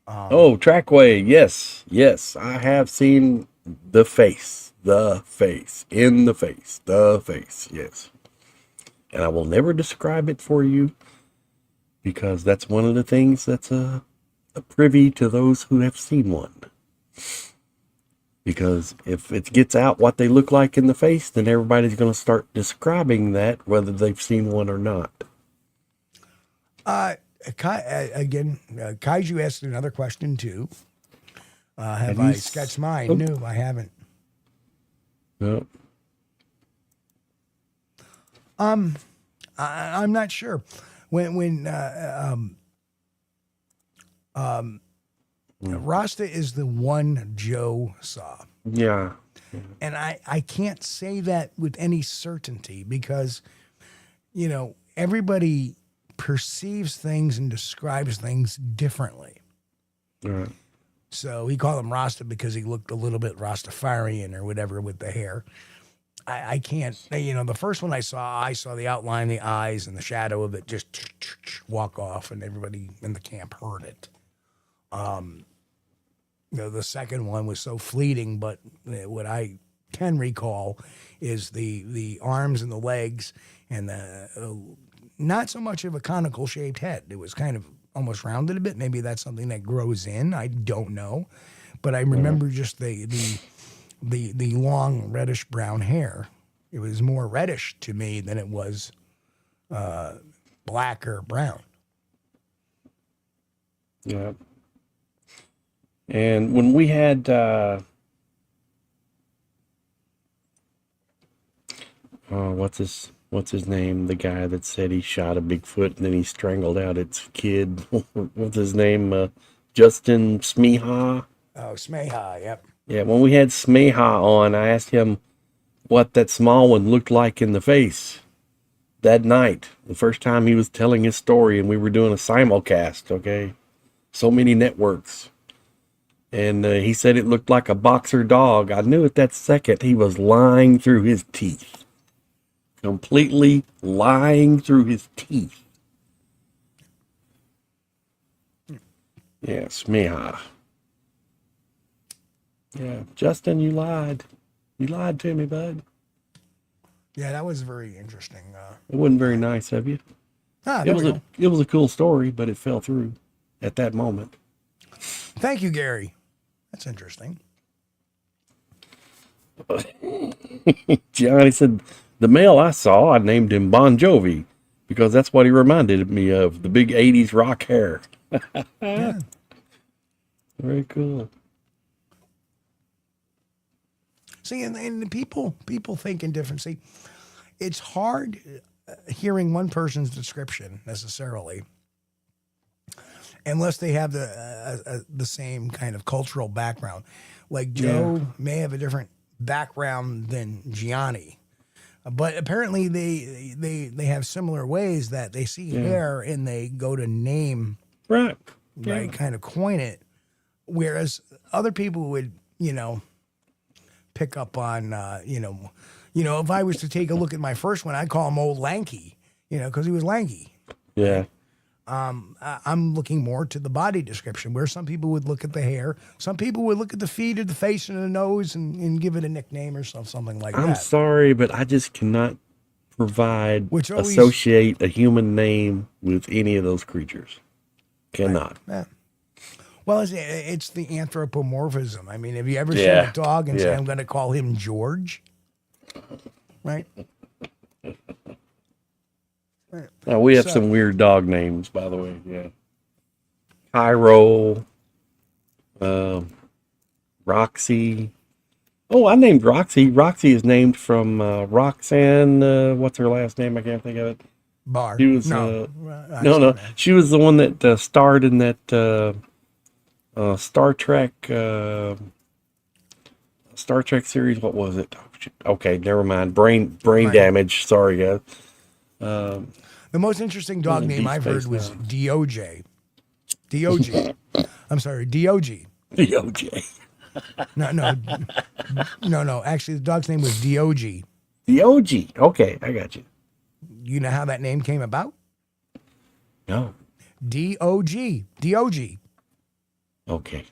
Oh, trackway. Yes. Yes. I have seen the face, in the face, the face. Yes. And I will never describe it for you because that's one of the things that's a privy to those who have seen one. Because if it gets out what they look like in the face, then everybody's going to start describing that, whether they've seen one or not. Kaiju asked another question too. Have I sketched mine? No, I haven't. No. I'm not sure. Rasta is the one Joe saw. Yeah. And I can't say that with any certainty because, you know, everybody perceives things and describes things differently. Right. So he called him Rasta because he looked a little bit Rastafarian or whatever with the hair. I can't, you know, the first one I saw the outline, the eyes, and the shadow of it just walk off, and everybody in the camp heard it. You know, the second one was so fleeting, but what I can recall is the arms and the legs and the not so much of a conical shaped head. It was kind of almost rounded a bit. Maybe that's something that grows in. I don't know, but I remember just the long reddish brown hair. It was more reddish to me than it was black or brown. Yeah. And when we had what's his name? The guy that said he shot a Bigfoot and then he strangled out its kid. What's his name? Justin Smeha. Oh, Smeha, yep. Yeah, when we had Smeha on, I asked him what that small one looked like in the face that night. The first time he was telling his story, and we were doing a simulcast, okay? So many networks. And he said it looked like a boxer dog. I knew at that second he was lying through his teeth. Completely lying through his teeth. Yeah, Smeha. Yeah, Justin, you lied. You lied to me, bud. Yeah, that was very interesting. It wasn't very nice of you. It was a cool story, but it fell through at that moment. Thank you, Gary. That's interesting. Johnny said, the male I saw, I named him Bon Jovi because that's what he reminded me of, the big 80s rock hair. Yeah. Very cool. See, and people think in different. See, it's hard hearing one person's description necessarily, unless they have the same kind of cultural background. Like Joe may have a different background than Gianni, but apparently they have similar ways that they see hair and they go to name right, kind of coin it, whereas other people would, you know, pick up on, you know, if I was to take a look at my first one, I'd call him Old Lanky, you know, because he was lanky. Yeah. I'm looking more to the body description, where some people would look at the hair. Some people would look at the feet or the face and the nose and give it a nickname or something like that. I'm sorry, but I just cannot associate a human name with any of those creatures. Cannot. Right. Yeah. Well, it's the anthropomorphism. I mean, have you ever seen a dog and say, I'm going to call him George? Right? Now, we have some weird dog names, by the way. Yeah. Cairo, Roxy. Oh, I named Roxy. Roxy is named from Roxanne. What's her last name? I can't think of it. She was no. She was the one that starred in that Star Trek series. What was it? Oh, shit. Okay, never mind. Brain Right. damage. Sorry, guys. The most interesting dog name Deep I've heard Space was Nine. DOJ. DOG. I'm sorry, DOG. The OJ. No. Actually, the dog's name was DOG. The OG. Okay, I got you. You know how that name came about? No. DOG. DOG. Okay,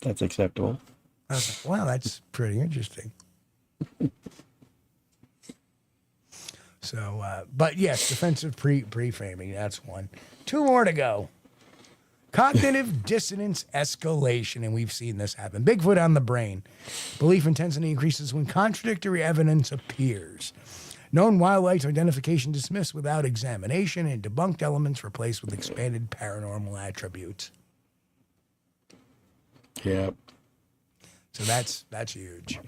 that's acceptable. I was like, wow, that's pretty interesting. So, but yes, defensive pre-framing. That's one. Two more to go. Cognitive dissonance escalation, and we've seen this happen. Bigfoot on the brain. Belief intensity increases when contradictory evidence appears. Known wildlife identification dismissed without examination, and debunked elements replaced with expanded paranormal attributes. Yeah. So that's huge.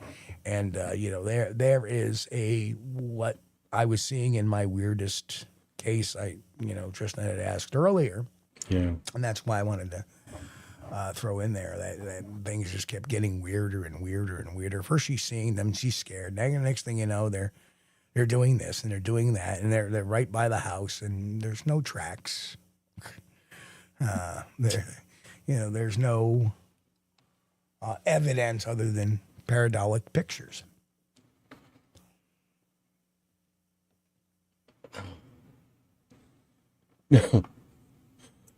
And there is what I was seeing in my weirdest case. Tristan had asked earlier. Yeah. And that's why I wanted to throw in there that things just kept getting weirder and weirder and weirder. First she's seeing them, she's scared. Then the next thing you know, they're doing this and they're doing that, and they're right by the house, and there's no tracks. There's no evidence other than pareidotic pictures.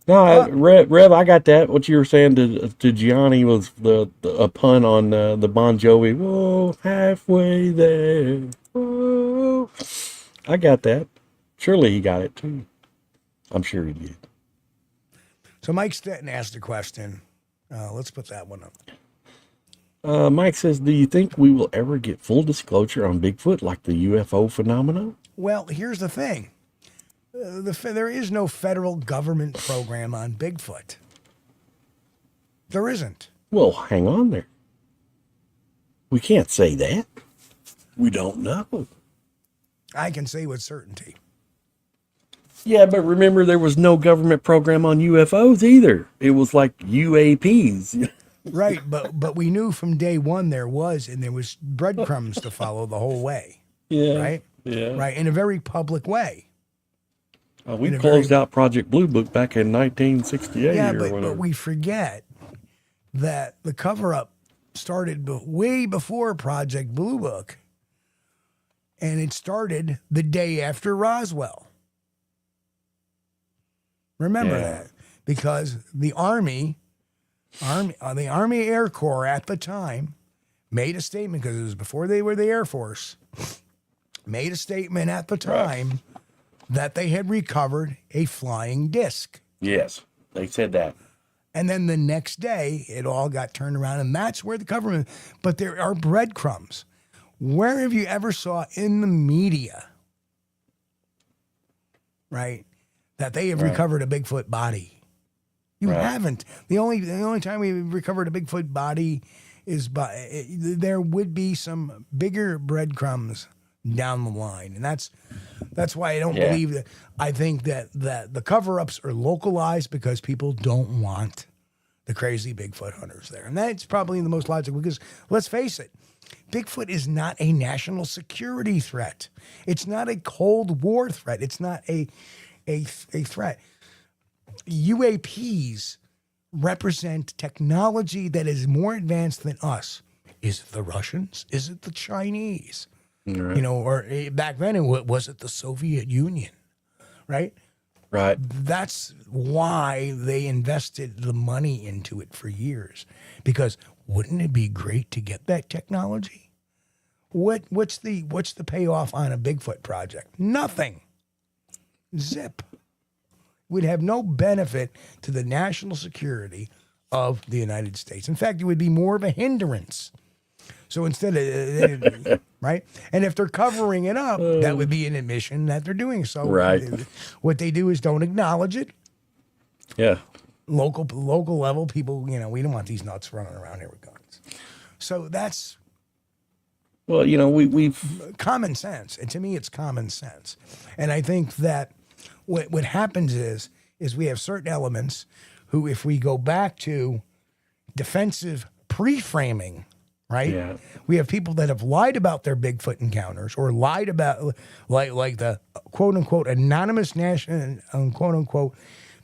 No, Rev, I got that. What you were saying to Gianni was a pun on the Bon Jovi. Whoa, halfway there. Whoa. I got that. Surely he got it too. I'm sure he did. So Mike Stetton asked a question. Let's put that one up. Mike says, do you think we will ever get full disclosure on Bigfoot like the UFO phenomenon? Well, here's the thing. There is no federal government program on Bigfoot. There isn't. Well, hang on there. We can't say that. We don't know. I can say with certainty. Yeah, but remember, there was no government program on UFOs either. It was like UAPs. Right, but we knew from day one there was breadcrumbs to follow the whole way. Yeah. Right? Yeah. Right, in a very public way. We closed out Project Blue Book back in 1968 Yeah, or whatever. but we forget that the cover-up started way before Project Blue Book, and it started the day after Roswell. Remember that, because the Army Air Corps at the time made a statement, because it was before they were the Air Force, made a statement at the time that they had recovered a flying disc. Yes, they said that. And then the next day, it all got turned around, and that's where the government. But there are breadcrumbs. Where have you ever saw in the media, right, that they have recovered a Bigfoot body? You haven't. The only time we recovered a Bigfoot body is there would be some bigger breadcrumbs down the line, and that's why I don't believe that. I think that the cover-ups are localized because people don't want the crazy Bigfoot hunters there, and that's probably the most logical. Because let's face it, Bigfoot is not a national security threat. It's not a Cold War threat. It's not a threat. UAPs represent technology that is more advanced than us. Is it the Russians? Is it the Chinese? Right. Or back then, was it the Soviet Union, right? Right. That's why they invested the money into it for years. Because wouldn't it be great to get that technology? What's the payoff on a Bigfoot project? Nothing. Zip. Would have no benefit to the national security of the United States. In fact, it would be more of a hindrance. So instead of, right? And if they're covering it up, that would be an admission that they're doing so. Right. What they do is don't acknowledge it. Yeah. Local level people, we don't want these nuts running around here with guns. So that's Well, we've common sense. And to me, it's common sense. And I think that what happens is we have certain elements who, if we go back to defensive pre-framing, right? Yeah. We have people that have lied about their Bigfoot encounters or lied about like the quote unquote anonymous national quote unquote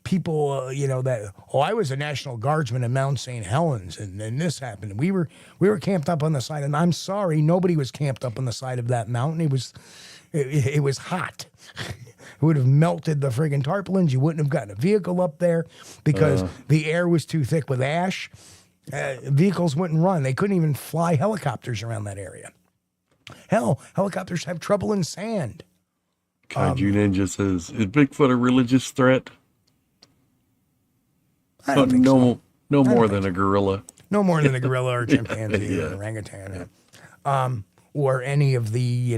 people, that, I was a National Guardsman in Mount St. Helens and then this happened. We were camped up on the side, and I'm sorry, nobody was camped up on the side of that mountain. It was hot. It would have melted the friggin' tarpaulins. You wouldn't have gotten a vehicle up there because the air was too thick with ash. Vehicles wouldn't run. They couldn't even fly helicopters around that area. Hell, helicopters have trouble in sand. Kaiju Ninja says, is Bigfoot a religious threat? I don't think so. No more than a gorilla. No more than a gorilla or chimpanzee or orangutan. Or any of the,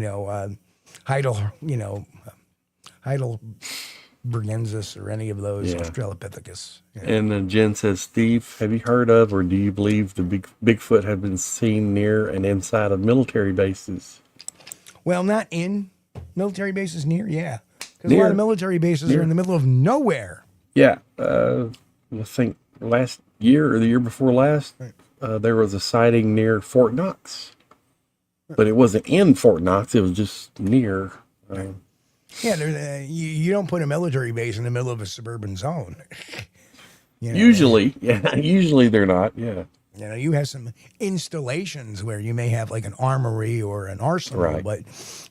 Heidelbergensis or any of those Australopithecus. And Jen says, Steve, have you heard of or do you believe the Bigfoot have been seen near and inside of military bases? Well, not in military bases, near, yeah. Because a lot of military bases are in the middle of nowhere. Yeah. I think last year or the year before last, there was a sighting near Fort Knox. But it wasn't in Fort Knox. It was just near. You don't put a military base in the middle of a suburban zone. Usually they're not. Yeah. You have some installations where you may have like an armory or an arsenal, but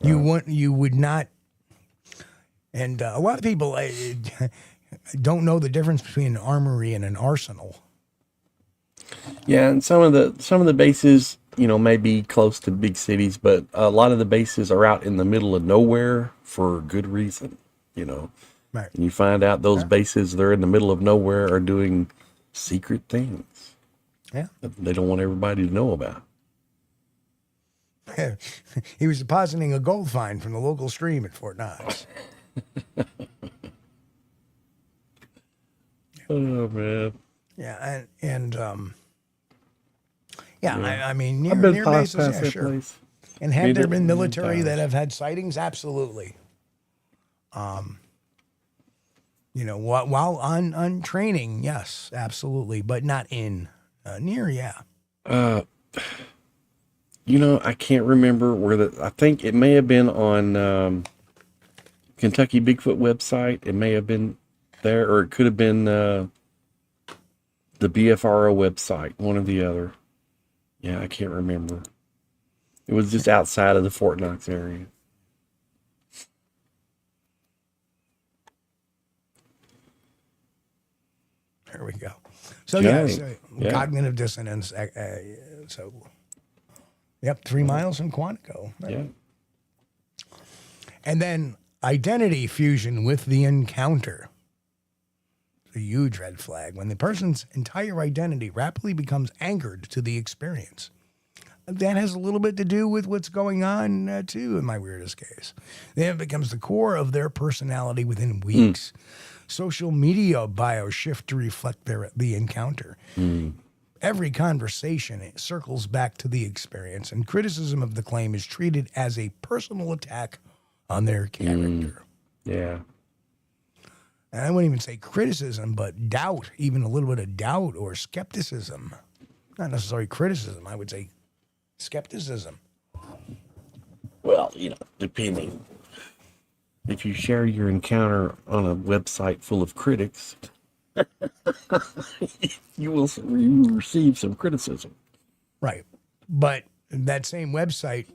you would not. And a lot of people don't know the difference between an armory and an arsenal. Yeah, and some of the bases, may be close to big cities, but a lot of the bases are out in the middle of nowhere for good reason, Right. And you find out those bases, they're in the middle of nowhere, are doing secret things. Yeah. That they don't want everybody to know about. He was depositing a gold find from the local stream at Fort Knox. Oh, man. Yeah, I mean, near bases, yeah, sure. Place. And have there been military that have had sightings? Absolutely. While on training, yes, absolutely, but not in near, yeah. I can't remember I think it may have been on Kentucky Bigfoot website. It may have been there, or it could have been the BFRO website, one or the other. Yeah, I can't remember. It was just outside of the Fort Knox area. There we go. So, cognitive dissonance. 3 miles from Quantico. Right? Yeah. And then identity fusion with the encounter. A huge red flag. When the person's entire identity rapidly becomes anchored to the experience. That has a little bit to do with what's going on, too, in my weirdest case. Then it becomes the core of their personality within weeks. Social media bios shift to reflect the encounter. Every conversation circles back to the experience, and criticism of the claim is treated as a personal attack on their character. Yeah. And I wouldn't even say criticism, but doubt, even a little bit of doubt or skepticism. Not necessarily criticism, I would say skepticism. Well, depending. If you share your encounter on a website full of critics, you will receive some criticism. Right. But that same website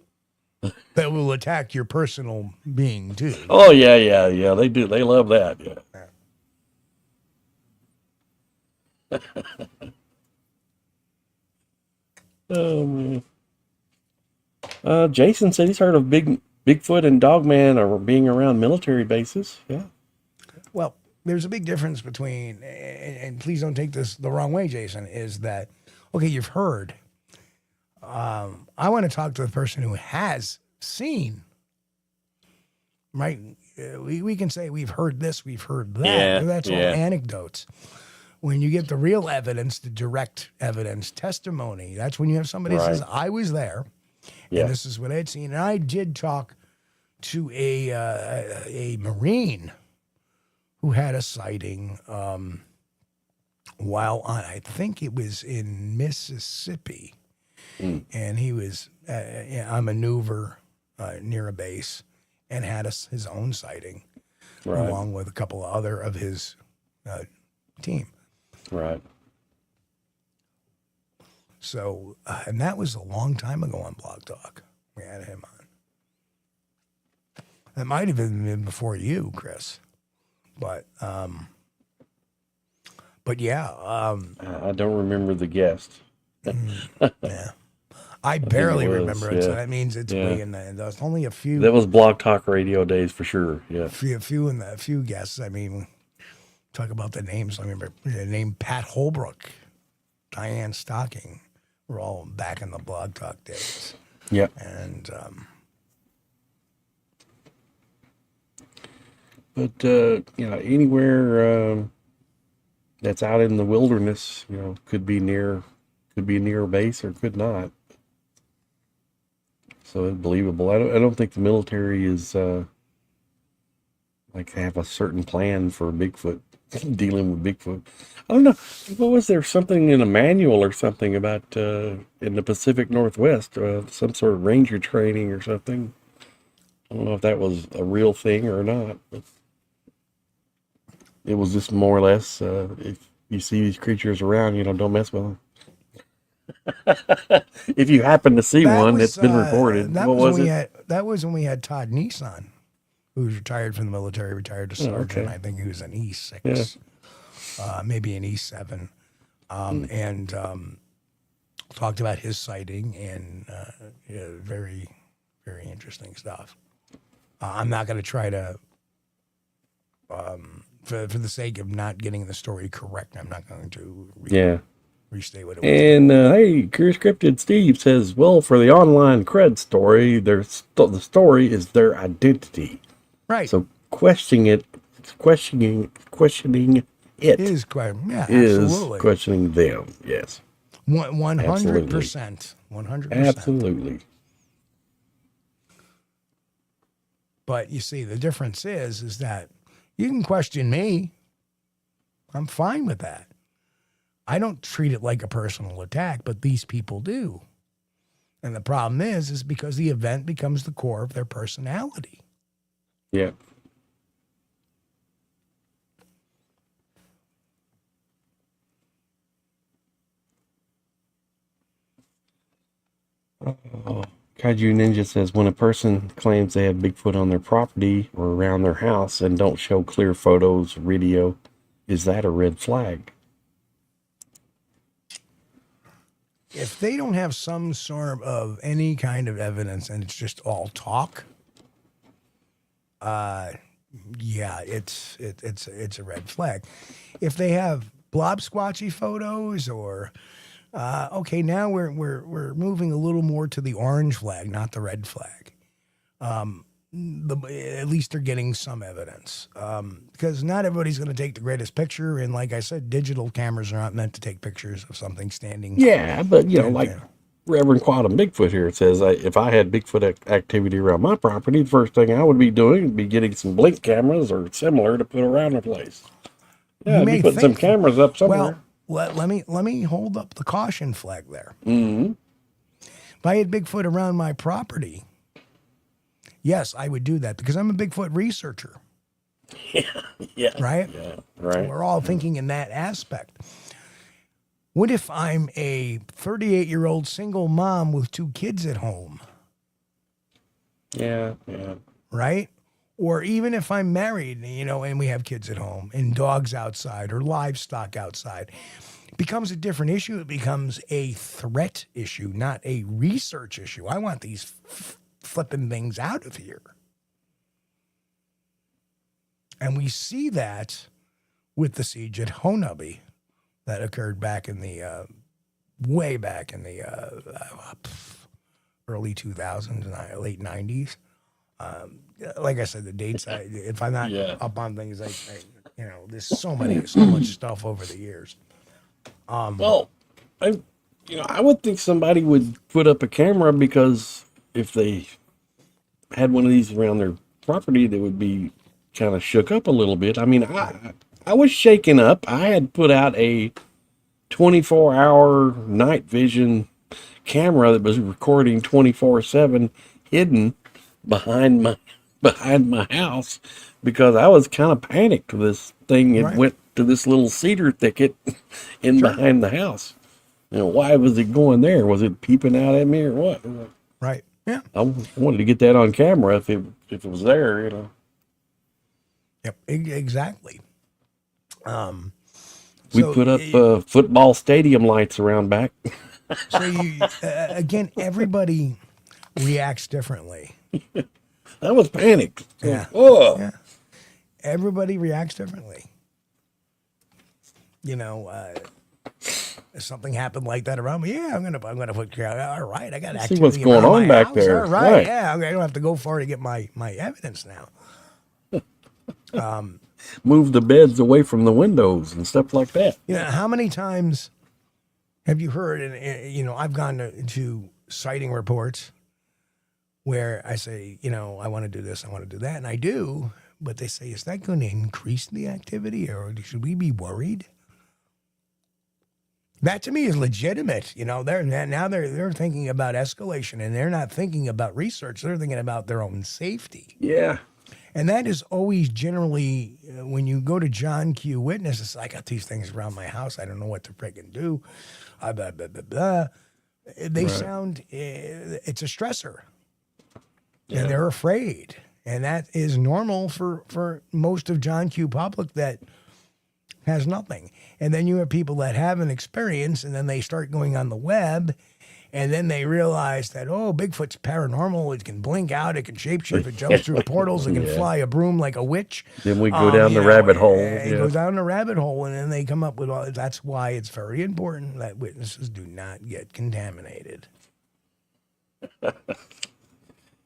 that will attack your personal being, too. Oh, yeah. They do. They love that. Yeah. Oh, man. Jason said he's heard of Bigfoot and Dogman are being around military bases. Yeah. Well, there's a big difference between, and please don't take this the wrong way, Jason, is that, okay, you've heard. I want to talk to the person who has seen, right? We can say we've heard this, we've heard that. Yeah, that's all anecdotes. When you get the real evidence, the direct evidence, testimony, that's when you have somebody who says, I was there, and this is what I had seen. And I did talk to a Marine who had a sighting while on, I think it was in Mississippi, and he was on maneuver near a base and had his own sighting, along with a couple of other of his team. Right. So, and that was a long time ago on Blog Talk. We had him on. That might have been before you, Chris. But yeah. I don't remember the guest. Yeah. I barely remember it, so yeah. that means it's way in there. There's only a few. That was Blog Talk Radio days for sure. Yeah. A few guests. I mean, talk about the names. I remember the name Pat Holbrook, Diane Stocking. We're all back in the Blog Talk days. Yeah. And but anywhere that's out in the wilderness, could be near a base or could not. So it's believable. I don't think the military is like have a certain plan for Bigfoot, dealing with Bigfoot. I don't know. What was there something in a manual or something about in the Pacific Northwest, some sort of ranger training or something? I don't know if that was a real thing or not, but it was just more or less, if you see these creatures around, don't mess with them. If you happen to see one, it's been reported. That was when we had Todd Neeson, who was retired from the military, retired to sergeant. I think he was an E6, maybe an E7, and talked about his sighting and very, very interesting stuff. I'm not going to try to, for the sake of not getting the story correct, I'm not going to restate what it was. And hey, Curious Cryptid Steve says, well, for the online cred story, the story is their identity. Right. So questioning it is absolutely. Questioning them. Yes. 100%. 100%. Absolutely. But you see, the difference is that you can question me. I'm fine with that. I don't treat it like a personal attack, but these people do. And the problem is because the event becomes the core of their personality. Yeah. Kaiju Ninja says, when a person claims they have Bigfoot on their property or around their house and don't show clear photos, video, is that a red flag? If they don't have some sort of any kind of evidence and it's just all talk, it's a red flag. If they have blob squatchy photos or okay, now we're moving a little more to the orange flag, not the red flag. At least they're getting some evidence because not everybody's going to take the greatest picture. And like I said, digital cameras are not meant to take pictures of something standing. Yeah, but Reverend Quantum Bigfoot here, it says, if I had Bigfoot activity around my property, the first thing I would be doing would be getting some blink cameras or similar to put around the place. Yeah, I'd be putting some cameras up somewhere. Well, let me hold up the caution flag there. Mm-hmm. If I had Bigfoot around my property, yes, I would do that because I'm a Bigfoot researcher. Yeah. Right? Yeah, right. We're all thinking in that aspect. What if I'm a 38-year-old single mom with 2 kids at home? Yeah. Right? Or even if I'm married, and we have kids at home and dogs outside or livestock outside, it becomes a different issue. It becomes a threat issue, not a research issue. I want these flipping things out of here. And we see that with the siege at Honubby that occurred back in the, way back in the early 2000s, late 90s. Like I said, the dates, if I'm not up on things, there's so much stuff over the years. I would think somebody would put up a camera because if they had one of these around their property, they would be kind of shook up a little bit. I mean, I I was shaken up. I had put out a 24-hour night vision camera that was recording 24/7 hidden behind my house because I was kind of panicked. This thing it went to this little cedar thicket in behind the house. Why was it going there? Was it peeping out at me or what? Right. Yeah. I wanted to get that on camera if it was there. Yep. Exactly. We put up football stadium lights around back. So you again, everybody reacts differently. I was panicked. Yeah. Oh. Yeah. Everybody reacts differently. If something happened like that around me, I'm gonna put. All right, I got to see what's going on back there. All right, yeah, I don't have to go far to get my evidence now. Move the beds away from the windows and stuff like that. How many times have you heard? And I've gone to sighting reports where I say, I want to do this, I want to do that, and I do, but they say, is that going to increase the activity, or should we be worried? That to me is legitimate. They're thinking about escalation, and they're not thinking about research. They're thinking about their own safety. Yeah. And that is always generally when you go to John Q. Witness, it's like, I got these things around my house. I don't know what to freaking do. Blah, blah, blah, blah. They sound, it's a stressor. Yeah. And they're afraid. And that is normal for most of John Q. public that has nothing. And then you have people that have an experience, and then they start going on the web, and then they realize that, Bigfoot's paranormal. It can blink out. It can shapeshift. It jumps through portals. It can fly a broom like a witch. Then we go down the rabbit hole. It goes down the rabbit hole, and then they come up with all. That's why it's very important that witnesses do not get contaminated.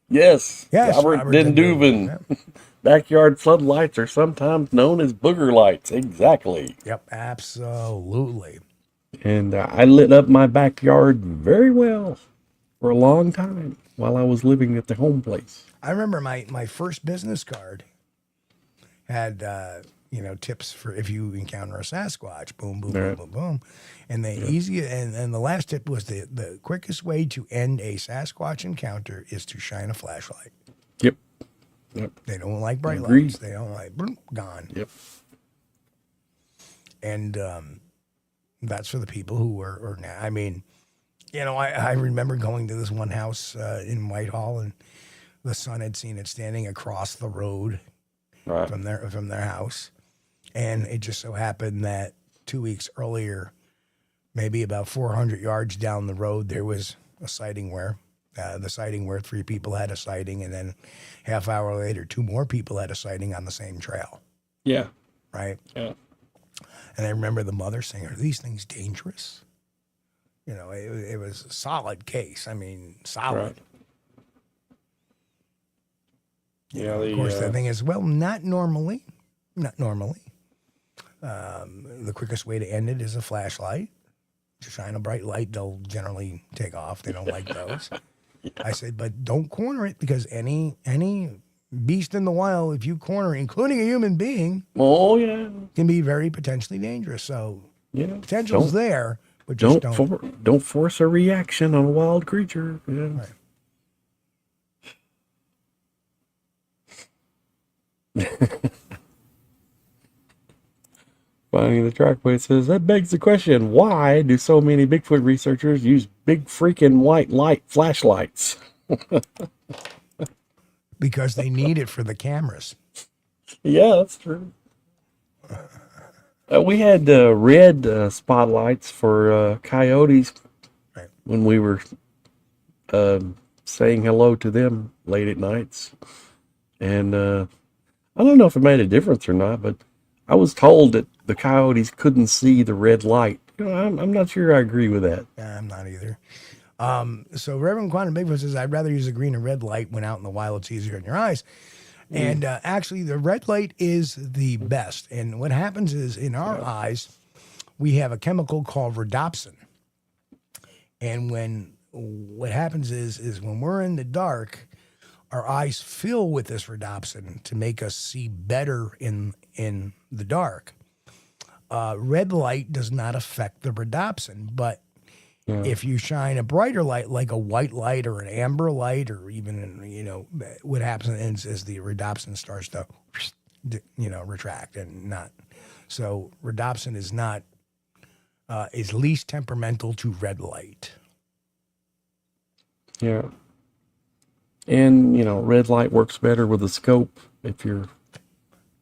Yes. Yes, Robert Den Dubin. Yep. Backyard floodlights are sometimes known as booger lights. Exactly. Yep, absolutely. And I lit up my backyard very well for a long time while I was living at the home place. I remember my first business card had, tips for if you encounter a Sasquatch, boom, boom, boom, boom, boom. And the last tip was the quickest way to end a Sasquatch encounter is to shine a flashlight. Yep. They don't like bright lights. They don't like, boom, gone. Yep. And that's for the people who are now. I mean, I remember going to this one house in Whitehall, and the son had seen it standing across the road from their house. And it just so happened that 2 weeks earlier, maybe about 400 yards down the road, there was a sighting where three people had a sighting, and then half hour later, two more people had a sighting on the same trail. Yeah. Right? Yeah. And I remember the mother saying, "Are these things dangerous?" It was a solid case. I mean, solid. Right. Of course, the thing is, not normally. Not normally. The quickest way to end it is a flashlight. To shine a bright light, they'll generally take off. They don't like those. I said, but don't corner it, because any beast in the wild, if you corner it, including a human being, can be very potentially dangerous. So potential's there, but just don't force a reaction on a wild creature. Yeah. Right. Finding the Trackway says, that begs the question, why do so many Bigfoot researchers use big freaking white light flashlights? Because they need it for the cameras. Yeah, that's true. We had red spotlights for coyotes when we were saying hello to them late at nights. And I don't know if it made a difference or not, but I was told that the coyotes couldn't see the red light. I'm not sure I agree with that. I'm not either. So Reverend Quantum Bigfoot says, I'd rather use a green or red light when out in the wild. It's easier in your eyes. And actually, the red light is the best. And what happens is, in our eyes, we have a chemical called rhodopsin. And what happens is when we're in the dark, our eyes fill with this rhodopsin to make us see better in the dark. red light does not affect the rhodopsin, but if you shine a brighter light, like a white light or an amber light, or even, what happens is the rhodopsin starts to, retract and not. So rhodopsin is not, is least temperamental to red light. Yeah. And, red light works better with a scope if you're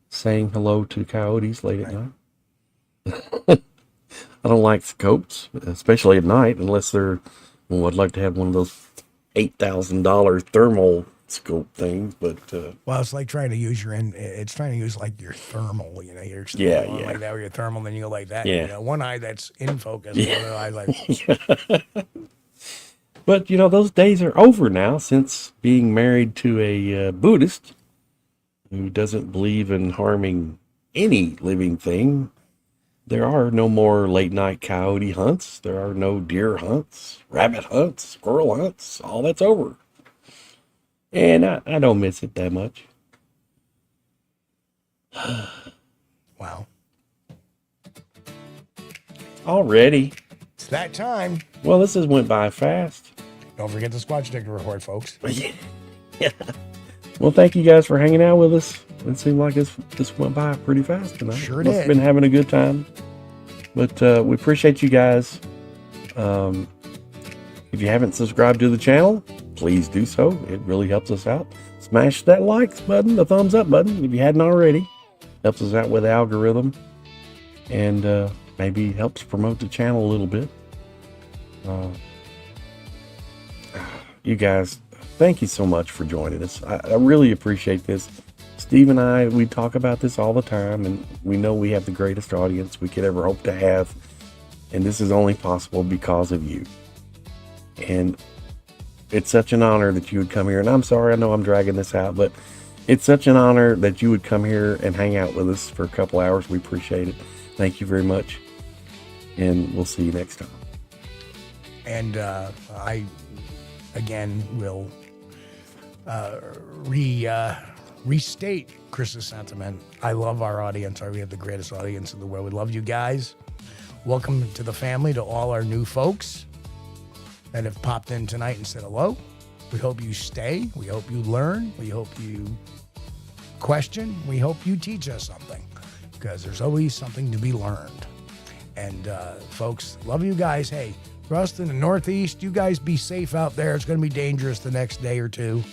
saying hello to coyotes late at night. I don't like scopes, especially at night, unless they're, I'd like to have one of those $8,000 thermal scope things, but well, it's like trying to use it's trying to use like your thermal, you're just going like that with your thermal, then you go like that. One eye that's in focus, the other eye like. But those days are over now, since being married to a Buddhist who doesn't believe in harming any living thing. There are no more late night coyote hunts. There are no deer hunts, rabbit hunts, squirrel hunts. All that's over. And I don't miss it that much. Wow. Already. It's that time. Well, this has went by fast. Don't forget the Squatch Detective report, folks. Yeah. Well, thank you guys for hanging out with us. It seemed like this went by pretty fast tonight. Sure Must did. have been having a good time. But we appreciate you guys. If you haven't subscribed to the channel, please do so. It really helps us out. Smash that likes button, the thumbs up button, if you hadn't already. Helps us out with the algorithm. And maybe helps promote the channel a little bit. You guys, thank you so much for joining us. I really appreciate this. Steve and I, we talk about this all the time, and we know we have the greatest audience we could ever hope to have. And this is only possible because of you. And it's such an honor that you would come here. And I'm sorry, I know I'm dragging this out, but it's such an honor that you would come here and hang out with us for a couple hours. We appreciate it. Thank you very much. And we'll see you next time. And I, again, will restate Chris's sentiment. I love our audience. We have the greatest audience in the world. We love you guys. Welcome to the family, to all our new folks that have popped in tonight and said hello. We hope you stay. We hope you learn. We hope you question. We hope you teach us something, because there's always something to be learned. And folks, love you guys. Hey, for us in the Northeast, you guys be safe out there. It's going to be dangerous the next day or two.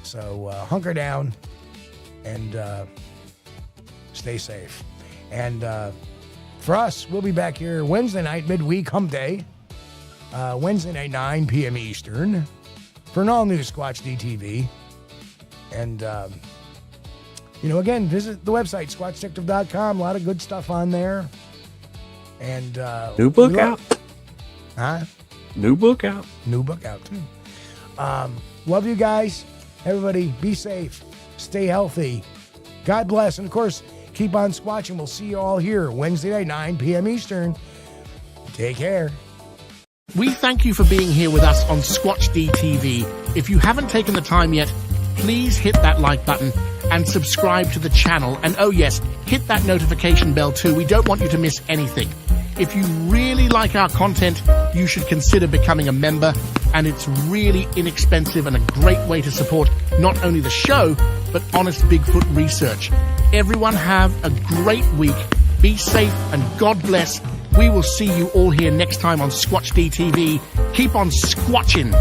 So hunker down and stay safe. And for us, we'll be back here Wednesday night, midweek, hump day. Wednesday night, 9 p.m. Eastern, for an all-new Squatch-D TV. And, again, visit the website, Squatchdetective.com. A lot of good stuff on there. And new book out. Huh? New book out. New book out, too. Love you guys. Everybody, be safe. Stay healthy. God bless. And, of course, keep on squatching. We'll see you all here Wednesday night, 9 p.m. Eastern. Take care. We thank you for being here with us on Squatch-D TV. If you haven't taken the time yet, please hit that like button and subscribe to the channel. And oh yes, hit that notification bell too. We don't want you to miss anything. If you really like our content, you should consider becoming a member. And it's really inexpensive and a great way to support not only the show, but honest Bigfoot research. Everyone have a great week. Be safe and God bless. We will see you all here next time on Squatch-D TV. Keep on squatching.